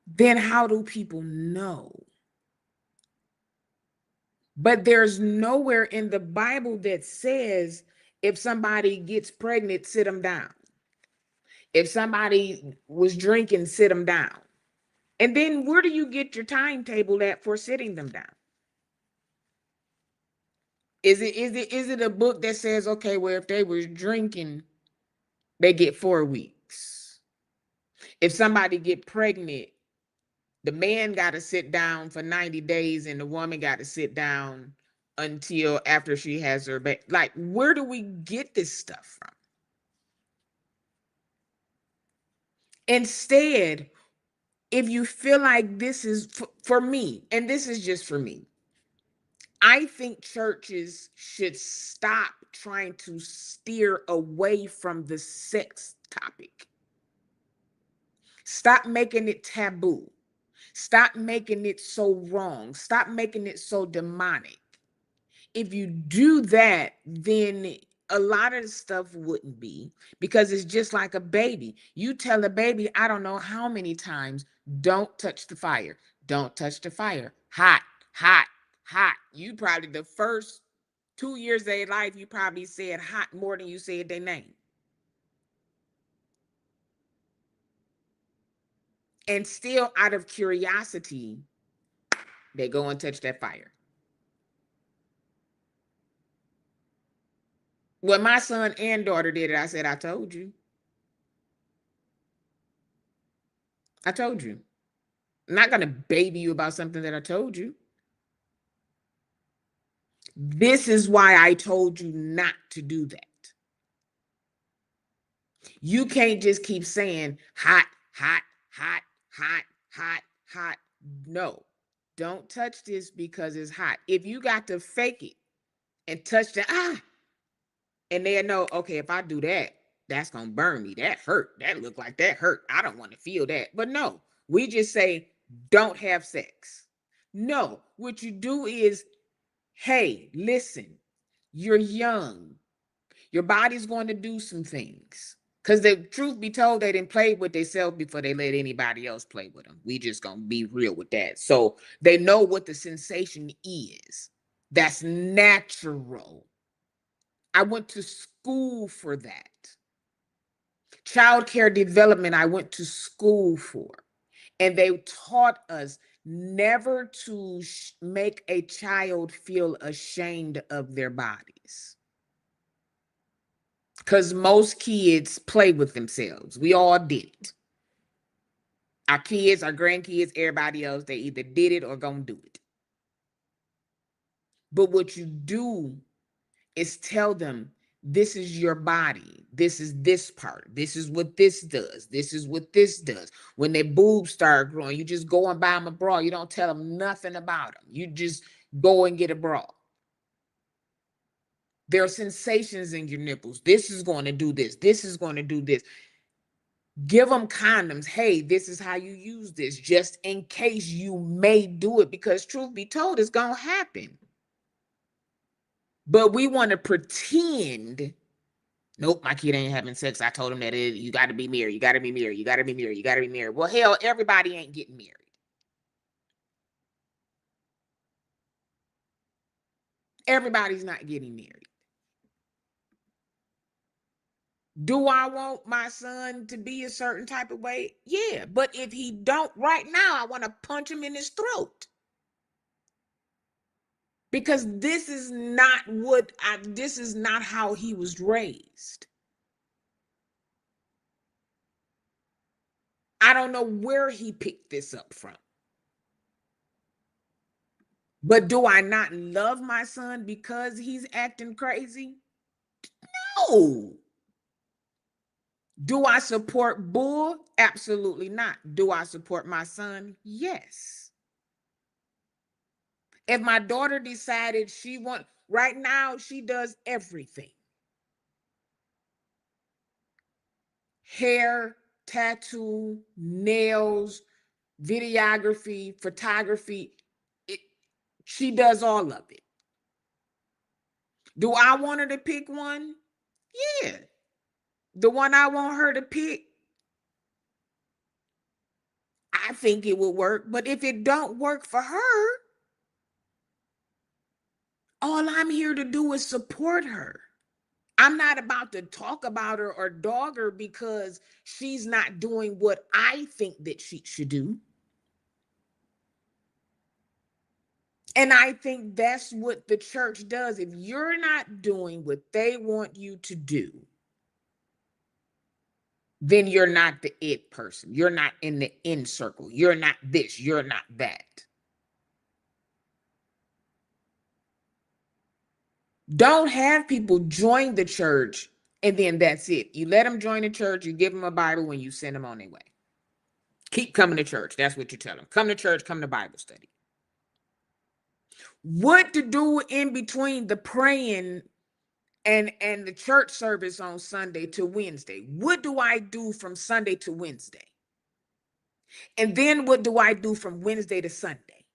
then how do people know? But there's nowhere in the Bible that says if somebody gets pregnant, sit them down. If somebody was drinking, sit them down. And then where do you get your timetable at for sitting them down? Is it a book that says, okay, well, if they was drinking, they get 4 weeks. If somebody get pregnant, the man got to sit down for 90 days and the woman got to sit down until after she has her baby. Like, where do we get this stuff from? Instead, if you feel like this is for me, and this is just for me, I think churches should stop trying to steer away from the sex topic. Stop making it taboo. Stop making it so wrong. Stop making it so demonic. If you do that, then a lot of the stuff wouldn't be, because it's just like a baby. You tell a baby, I don't know how many times, don't touch the fire. Don't touch the fire. Hot, hot, hot. You probably the first 2 years of their life, you probably said hot more than you said their name. And still out of curiosity, they go and touch that fire. When my son and daughter did it, I said, I told you. I told you. I'm not going to baby you about something that I told you. This is why I told you not to do that. You can't just keep saying hot, hot, hot, hot, hot, hot. No, don't touch this because it's hot. If you got to fake it and touch the and they'll know, okay, if I do that, that's gonna burn me. That hurt. That looked like that hurt. I don't want to feel that. But no, we just say don't have sex. No, what you do is, hey, listen, you're young. Your body's going to do some things. Because the truth be told, they didn't play with themselves before they let anybody else play with them. We just gonna be real with that. So they know what the sensation is. That's natural. I went to school for that. Child care development, I went to school for. And they taught us never to make a child feel ashamed of their bodies. Because most kids play with themselves. We all did it. Our kids, our grandkids, everybody else, they either did it or gonna do it. But what you do is tell them, this is your body. This is this part. This is what this does. This is what this does. When their boobs start growing, you just go and buy them a bra. You don't tell them nothing about them. You just go and get a bra. There are sensations in your nipples. This is going to do this. This is going to do this. Give them condoms. Hey, this is how you use this, just in case you may do it, because truth be told, it's going to happen. But we want to pretend, nope, my kid ain't having sex. I told him that you got to be married. You got to be married. You got to be married. You got to be married. Well, hell, everybody ain't getting married. Everybody's not getting married. Do I want my son to be a certain type of way? Yeah, but if he don't right now, I want to punch him in his throat. Because this is not how he was raised. I don't know where he picked this up from. But do I not love my son because he's acting crazy? No. Do I support bull? Absolutely not. Do I support my son? Yes. If my daughter decided she want right now, she does everything. Hair, tattoo, nails, videography, photography. It, she does all of it. Do I want her to pick one? Yeah. The one I want her to pick, I think it will work. But if it don't work for her, all I'm here to do is support her. I'm not about to talk about her or dog her because she's not doing what I think that she should do. And I think that's what the church does. If you're not doing what they want you to do, then you're not the it person. You're not in the in circle. You're not this. You're not that. Don't have people join the church and then that's it. You let them join the church, you give them a Bible, and you send them on their way. Keep coming to church. That's what you tell them. Come to church, come to Bible study. What to do in between the praying and the church service on Sunday to Wednesday? What do I do from Sunday to Wednesday? And then what do I do from Wednesday to Sunday?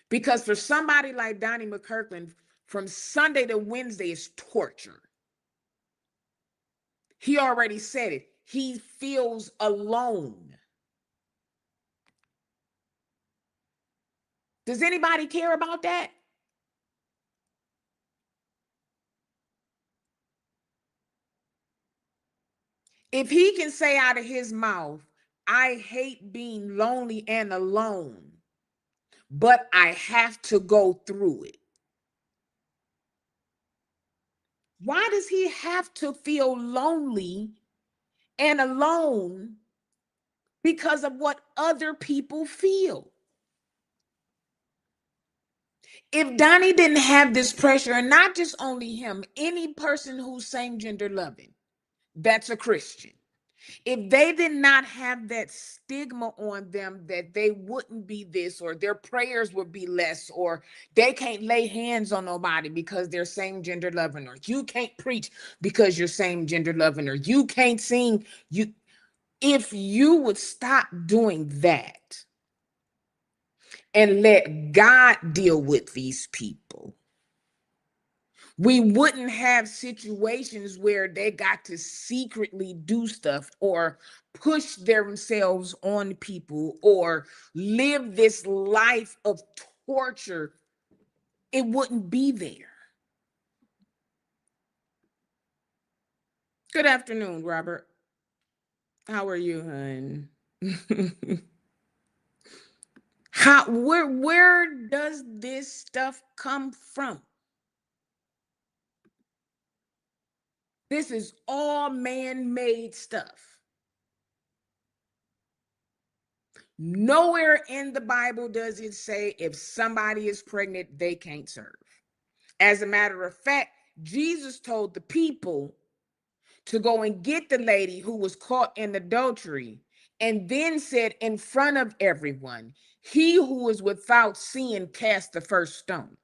Because for somebody like Donnie McKirkland, from Sunday to Wednesday is torture. He already said it. He feels alone. Does anybody care about that? If he can say out of his mouth, I hate being lonely and alone, but I have to go through it. Why does he have to feel lonely and alone because of what other people feel? If Donnie didn't have this pressure, and not just only him, any person who's same gender loving, that's a Christian. If they did not have that stigma on them that they wouldn't be this, or their prayers would be less, or they can't lay hands on nobody because they're same gender loving, or you can't preach because you're same gender loving, or you can't sing, you if you would stop doing that and let God deal with these people, we wouldn't have situations where they got to secretly do stuff or push themselves on people or live this life of torture. It wouldn't be there. Good afternoon, Robert. How are you, hon? Where does this stuff come from? This is all man-made stuff. Nowhere in the Bible does it say if somebody is pregnant, they can't serve. As a matter of fact, Jesus told the people to go and get the lady who was caught in adultery, and then said in front of everyone, he who is without sin cast the first stone.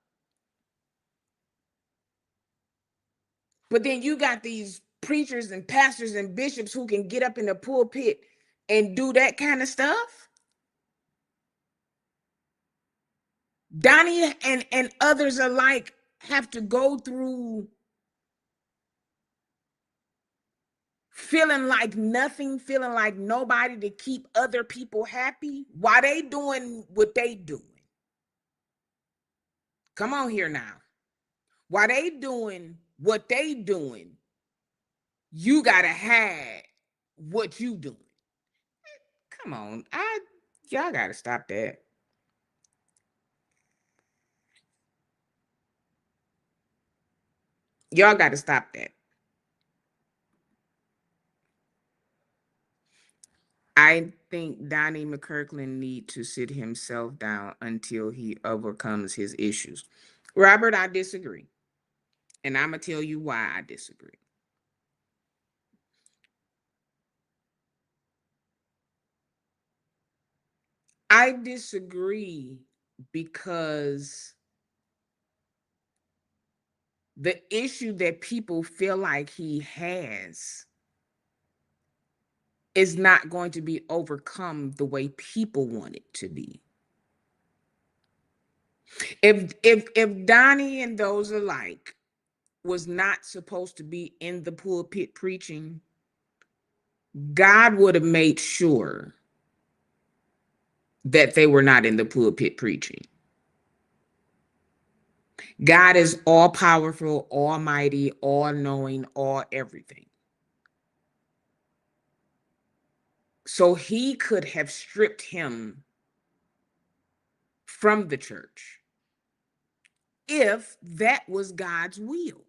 But then you got these preachers and pastors and bishops who can get up in the pulpit and do that kind of stuff. Donnie and others alike have to go through feeling like nothing, feeling like nobody to keep other people happy while they doing what they doing. Come on here now. While they doing what they doing, you gotta have what you doing. Come on, y'all gotta stop that. Y'all gotta stop that. I think Donnie McKirkland need to sit himself down until he overcomes his issues. Robert, I disagree. And I'm going to tell you why I disagree. I disagree because the issue that people feel like he has is not going to be overcome the way people want it to be. If Donnie and those alike was not supposed to be in the pulpit preaching, God would have made sure that they were not in the pulpit preaching. God is all powerful, almighty, all knowing, all everything. So he could have stripped him from the church if that was God's will.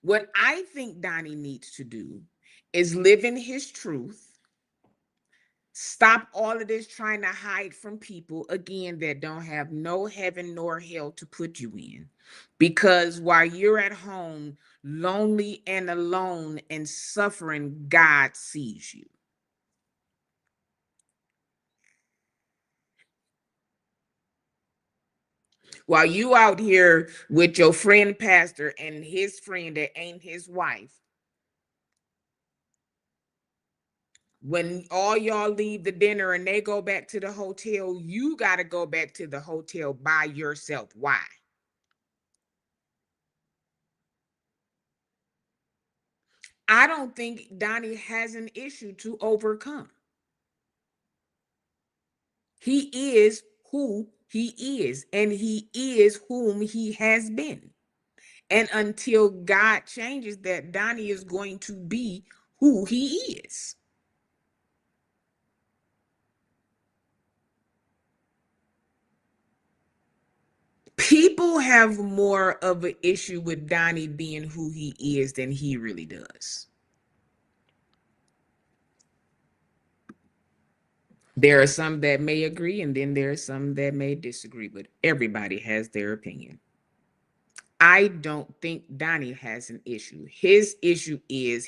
What I think Donnie needs to do is live in his truth. Stop all of this trying to hide from people, again, that don't have no heaven nor hell to put you in. Because while you're at home, lonely and alone and suffering, God sees you. While you out here with your friend pastor and his friend that ain't his wife, when all y'all leave the dinner and they go back to the hotel, you got to go back to the hotel by yourself. Why? I don't think Donnie has an issue to overcome. He is who he is, and he is whom he has been. And until God changes that, Donnie is going to be who he is. People have more of an issue with Donnie being who he is than he really does. There are some that may agree, and then there are some that may disagree, but everybody has their opinion. I don't think Donnie has an issue. His issue is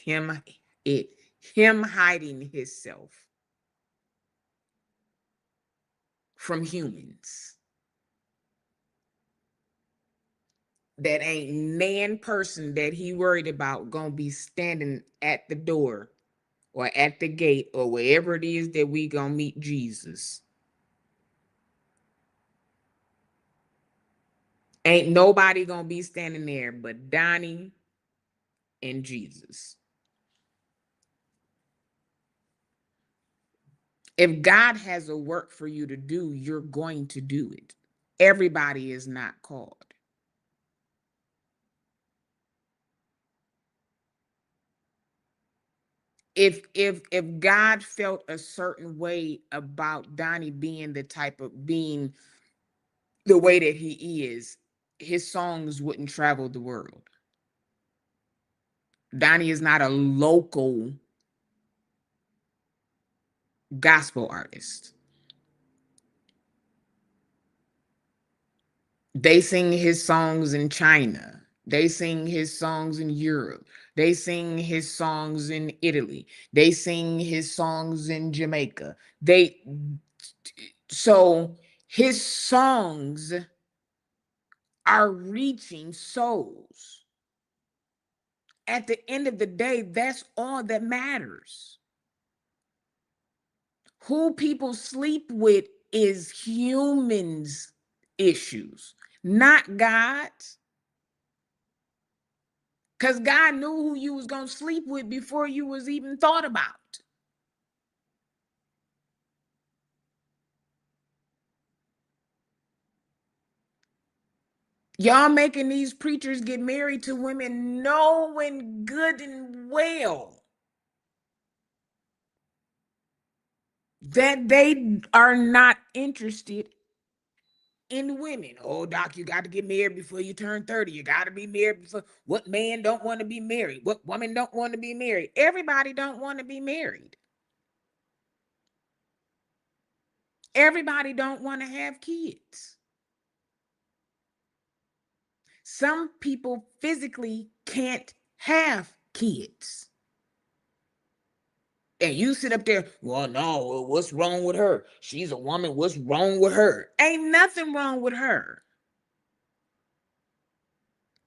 it him hiding himself from humans. That ain't nan person that he worried about gonna be standing at the door or at the gate or wherever it is that we gonna meet Jesus. Ain't nobody gonna be standing there but Donnie and Jesus. If God has a work for you to do, you're going to do it. Everybody is not called. If God felt a certain way about Donnie being the type of being the way that he is, his songs wouldn't travel the world. Donnie is not a local gospel artist. They sing his songs in China. They sing his songs in Europe. They sing his songs in Italy. They sing his songs in Jamaica. So his songs are reaching souls. At the end of the day, that's all that matters. Who people sleep with is humans' issues, not God's. Because God knew who you was going to sleep with before you was even thought about. Y'all making these preachers get married to women knowing good and well that they are not interested in women. Oh, doc, you got to get married before you turn 30. You got to be married before. What man don't want to be married? What woman don't want to be married? Everybody don't want to be married. Everybody don't want to have kids. Some people physically can't have kids. And you sit up there, well, no, what's wrong with her? She's a woman. What's wrong with her? Ain't nothing wrong with her.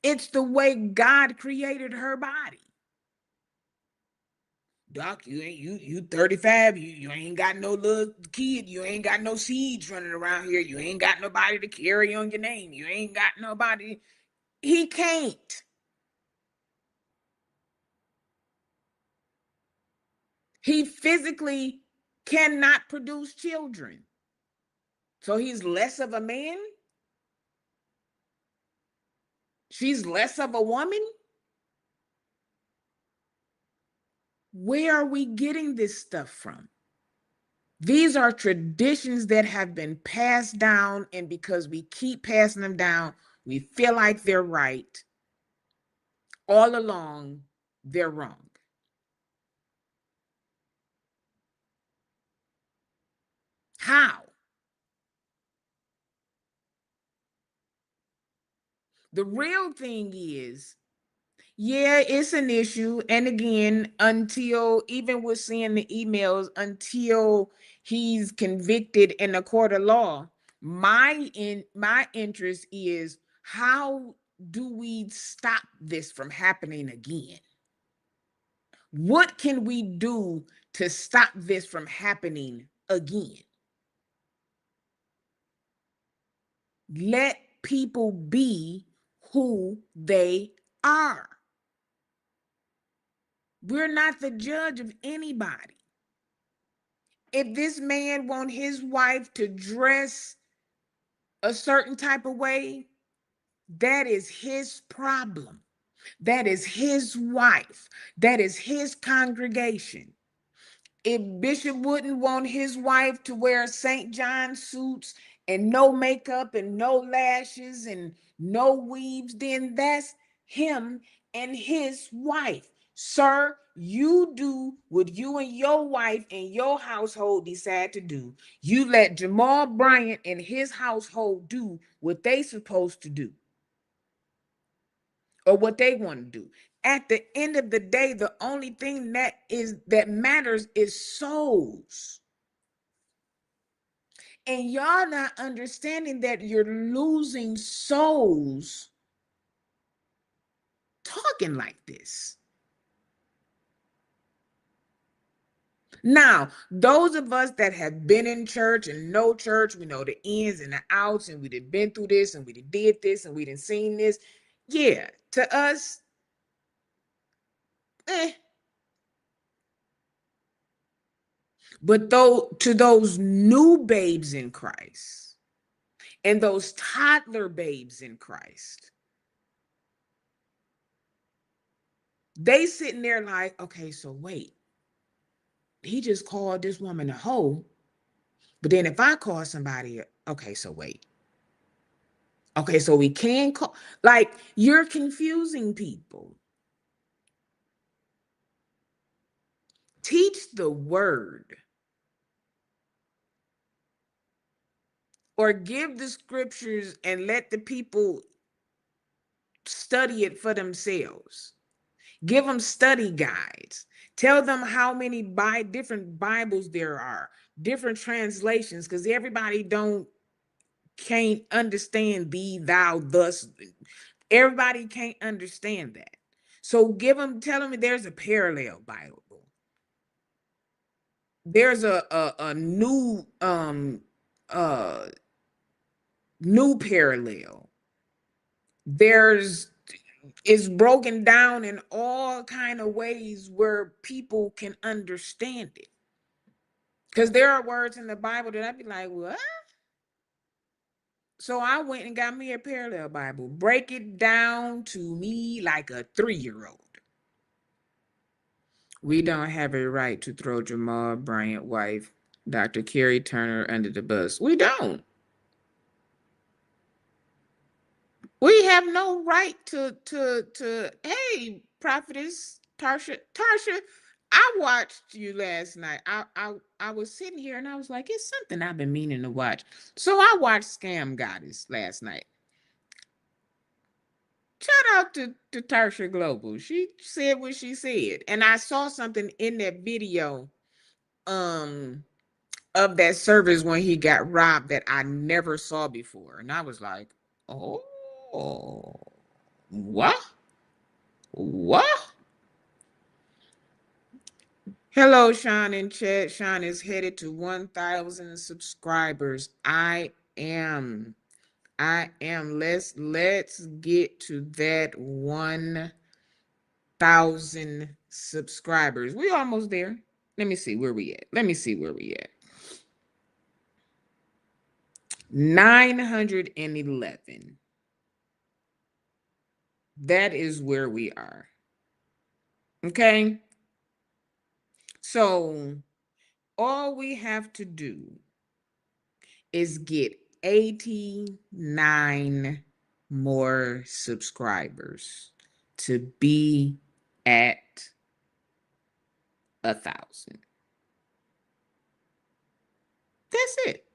It's the way God created her body. Doc, you 35, you ain't got no little kid, you ain't got no seeds running around here, you ain't got nobody to carry on your name, you ain't got nobody. He can't. He physically cannot produce children. So he's less of a man. She's less of a woman. Where are we getting this stuff from? These are traditions that have been passed down, and because we keep passing them down, we feel like they're right. All along, they're wrong. How? The real thing is, yeah, it's an issue. And again, until even with seeing the emails, until he's convicted in a court of law, my interest is, how do we stop this from happening again? What can we do to stop this from happening again? Let people be who they are. We're not the judge of anybody. If this man want his wife to dress a certain type of way, that is his problem. That is his wife. That is his congregation. If Bishop wouldn't want his wife to wear St. John suits and no makeup and no lashes and no weaves, then that's him and his wife. Sir, you do what you and your wife and your household decide to do. You let Jamal Bryant and his household do what they supposed to do or what they want to do. At the end of the day, the only thing that matters is souls. And y'all not understanding that you're losing souls talking like this. Now, those of us that have been in church and know church, we know the ins and the outs, and we done been through this, and we did this, and we done seen this. Yeah, to us, eh. But though to those new babes in Christ and those toddler babes in Christ, they sitting there like, okay, so wait, he just called this woman a hoe. But then if I call somebody, okay, so wait. Okay, so we can call, like, you're confusing people. Teach the word or give the scriptures and let the people study it for themselves. Give them study guides. Tell them how many different Bibles there are, different translations, because everybody don't can't understand thee, thou, thus. Everybody can't understand that. So tell them there's a parallel Bible. There's a uh new parallel. There's It's broken down in all kind of ways where people can understand it. Because there are words in the Bible that I'd be like, what? So I went and got me a parallel Bible. Break it down to me like a 3-year-old. We don't have a right to throw Jamal Bryant wife, Dr. Carrie Turner, under the bus. We don't. We have no right to hey, prophetess Tarsha, I watched you last night. I was sitting here and I was like, it's something I've been meaning to watch. So I watched Scam Goddess last night. Shout out to Tarsha Global. She said what she said. And I saw something in that video um of that service when he got robbed that I never saw before. And I was like, oh, what? What? Hello, Sean in chat. Sean is headed to 1,000 subscribers. Am. I am. Let's get to that 1,000 subscribers. We almost there. Let me see where we at. 911. That is where we are. Okay. So all we have to do is get 89 more subscribers to be at 1,000. That's it.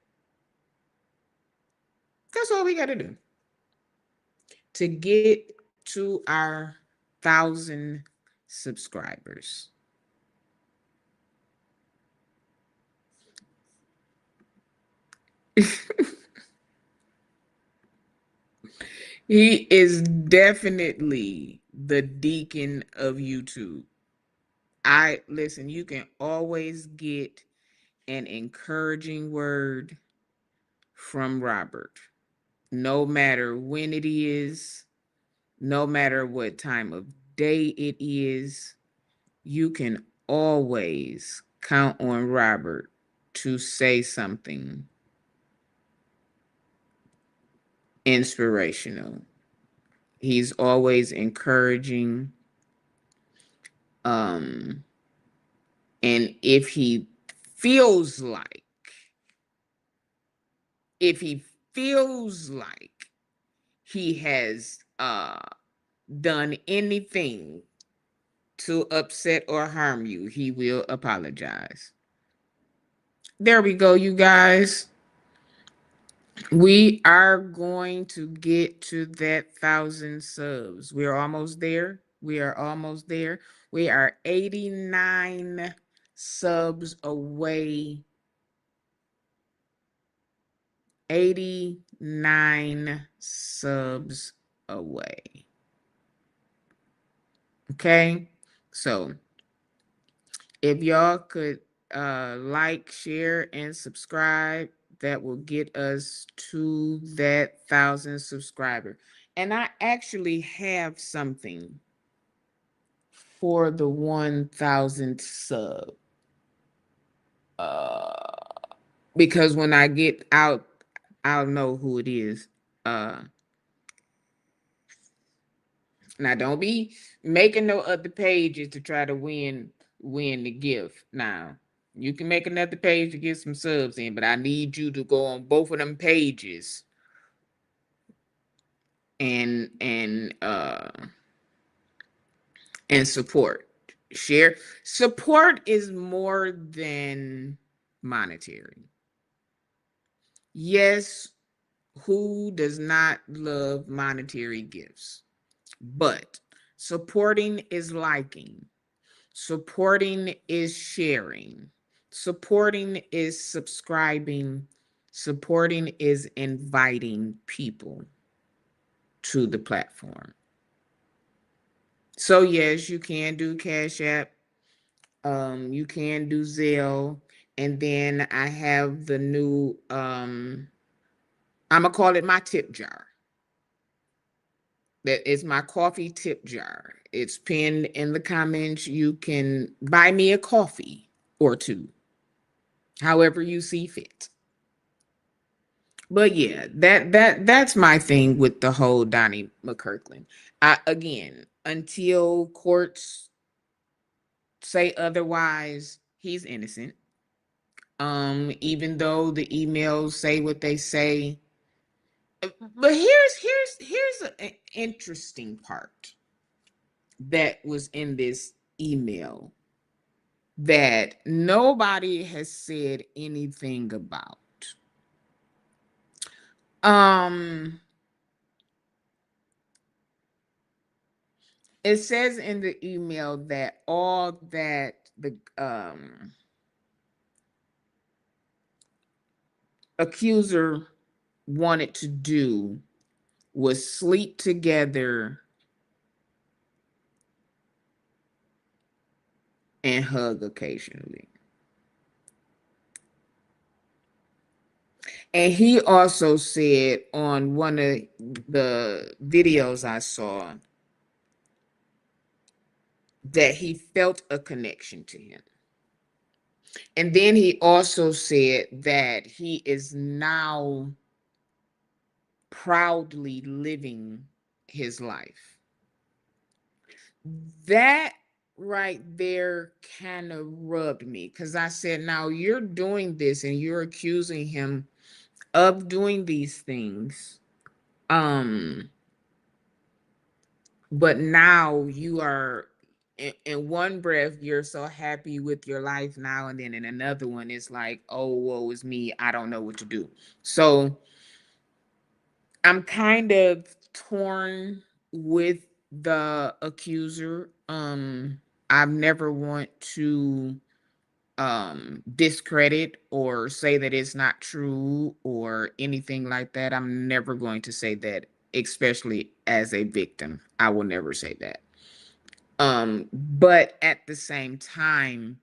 That's all we got to do to get to our 1,000 subscribers. He is definitely the deacon of YouTube. I listen, you can always get an encouraging word from Robert, no matter when it is, no matter what time of day it is. You can always count on Robert to say something inspirational. He's always encouraging. Um, and feels like, if he feels like he has done anything to upset or harm you, he will apologize. There we go, you guys. We are going to get to that 1,000 subs. We are almost there. We are almost there. We are 89 subs away. 89 subs away. Okay. So if y'all could like, share, and subscribe, that will get us to that 1,000 subscriber. And I actually have something for the 1,000 sub. Uh, because when I get out, I'll know who it is. Now don't be making no other pages to try to win the gift. Now you can make another page to get some subs in, but I need you to go on both of them pages and and support. Share. Support is more than monetary. Yes, who does not love monetary gifts? But supporting is liking. Supporting is sharing. Supporting is subscribing. Supporting is inviting people to the platform. So yes, you can do Cash App. You can do Zelle. And then I have the new I'm gonna call it my tip jar. That is my coffee tip jar. It's pinned in the comments. You can buy me a coffee or two, however you see fit. But yeah, that's my thing with the whole Donnie McKirkland. Again, until courts say otherwise, he's innocent. Even though the emails say what they say. But here's an interesting part that was in this email that nobody has said anything about. Um It says in the email that all that the accuser wanted to do was sleep together and hug occasionally. And he also said on one of the videos I saw that he felt a connection to him. And then he also said that he is now proudly living his life. That right there kind of rubbed me because I said, now you're doing this and you're accusing him of doing these things. But now you are in one breath, you're so happy with your life now, and then in another one, it's like, oh, woe is me. I don't know what to do. So I'm kind of torn with the accuser. I've never want to discredit or say that it's not true or anything like that. I'm never going to say that, especially as a victim. I will never say that. But at the same time,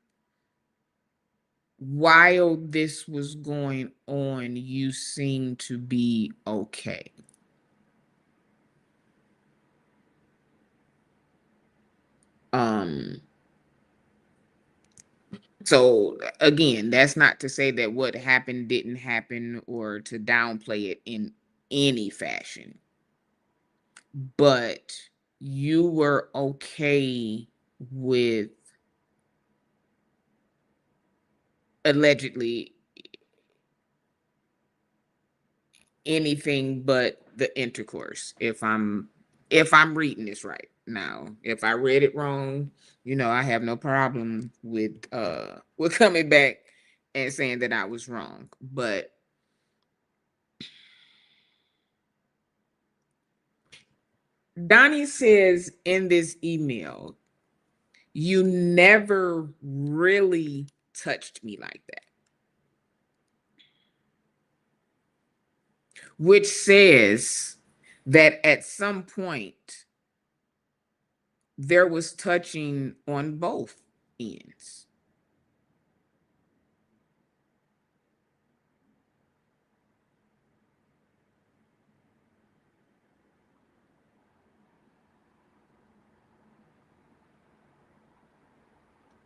while this was going on, you seem to be okay. Um, so again, that's not to say that what happened didn't happen or to downplay it in any fashion, but you were okay with allegedly anything but the intercourse. If I'm reading this right. Now if I read it wrong, I have no problem with coming back and saying that I was wrong. But Donnie says in this email, you never really touched me like that, which says that at some point there was touching on both ends.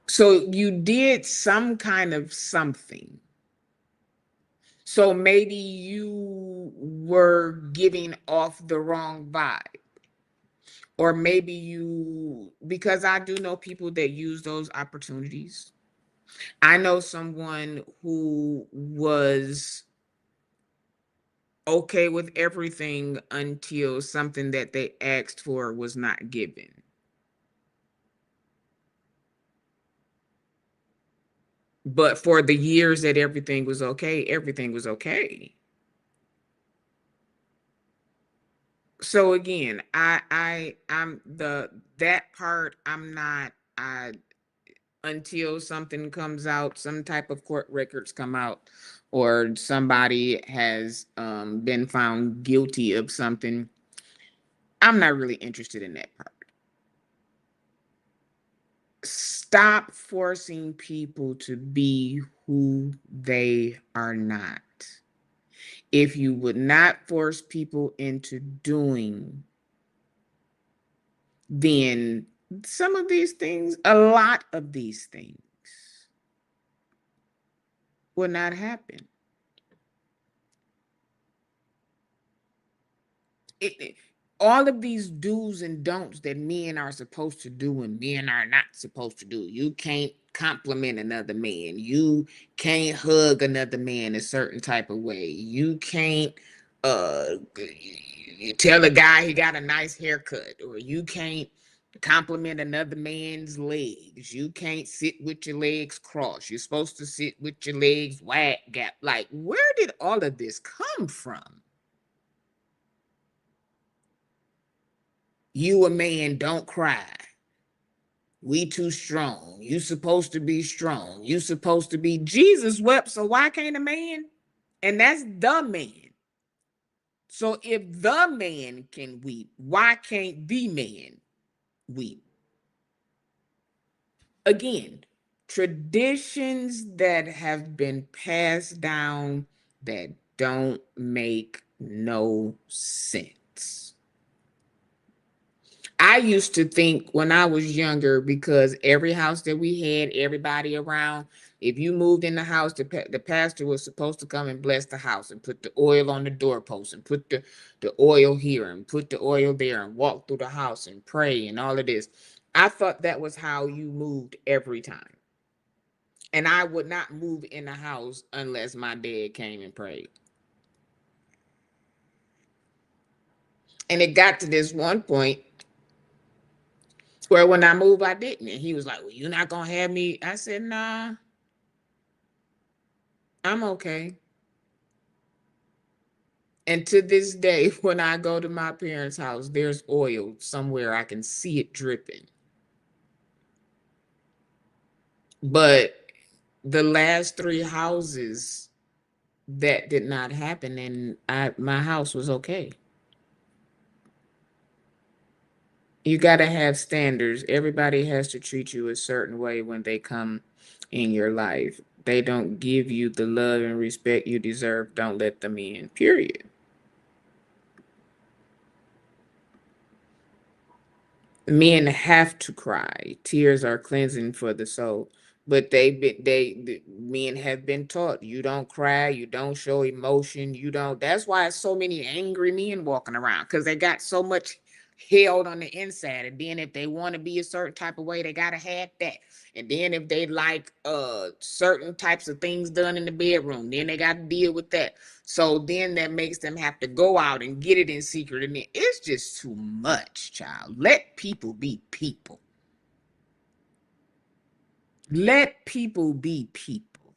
So you did some kind of something. So maybe you were giving off the wrong vibe. Or maybe because I do know people that use those opportunities. I know someone who was okay with everything until something that they asked for was not given. But for the years that everything was okay, everything was okay. So again, I'm that part I'm not I until something comes out, some type of court records come out, or somebody has been found guilty of something. I'm not really interested in that part. Stop forcing people to be who they are not. If you would not force people into doing, then some of these things, a lot of these things, will not happen. it, all of these do's and don'ts that men are supposed to do and men are not supposed to do. You can't compliment another man. You can't hug another man a certain type of way. You can't uh tell a guy he got a nice haircut, or you can't compliment another man's legs. You can't sit with your legs crossed. You're supposed to sit with your legs wide gap. Like, where did all of this come from? You a man, don't cry. We too strong. You supposed to be strong. You supposed to be. Jesus wept, so why can't a man? And that's the man. So if the man can weep, why can't the man weep? Again, traditions that have been passed down that don't make no sense. I used to think when I was younger, because every house that we had, everybody around, if you moved in the house, the pastor was supposed to come and bless the house and put the oil on the doorpost and put the oil here and put the oil there and walk through the house and pray and all of this. I thought that was how you moved every time. And I would not move in the house unless my dad came and prayed. And it got to this one point where when I moved, I didn't. And he was like, well, you're not going to have me. I said, nah, I'm okay. And to this day, when I go to my parents' house, there's oil somewhere. I can see it dripping. But the last three houses, that did not happen. And my house was okay. You got to have standards. Everybody has to treat you a certain way when they come in your life. They don't give you the love and respect you deserve. Don't let them in, period. Men have to cry. Tears are cleansing for the soul. But the men have been taught you don't cry, you don't show emotion, you don't. That's why so many angry men walking around, because they got so much held on the inside. And then if they want to be a certain type of way, they gotta have that. And then if they like certain types of things done in the bedroom, then they got to deal with that. So then that makes them have to go out and get it in secret. And it's just too much, child. Let people be people. Let people be people.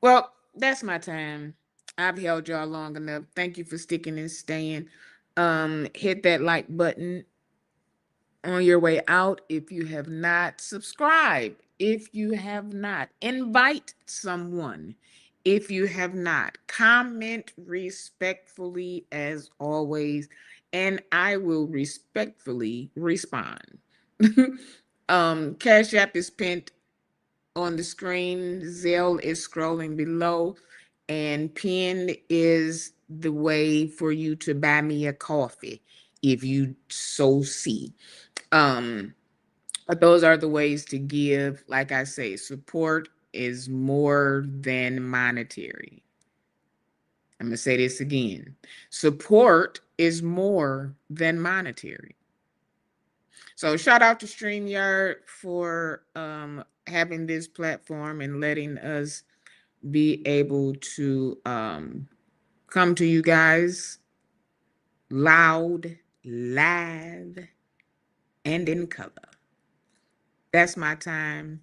Well, that's my time. I've held y'all long enough. Thank you for sticking and staying. Hit that like button on your way out. If you have not, subscribe. If you have not, invite someone. If you have not, comment respectfully as always, and I will respectfully respond. Cash App is pinned on the screen. Zelle is scrolling below, and pin is the way for you to buy me a coffee if you so see. um but those are the ways to give. Like I say, support is more than monetary. I'm going to say this again. Support is more than monetary. So shout out to StreamYard for having this platform and letting us be able to come to you guys loud, live, and in color. That's my time.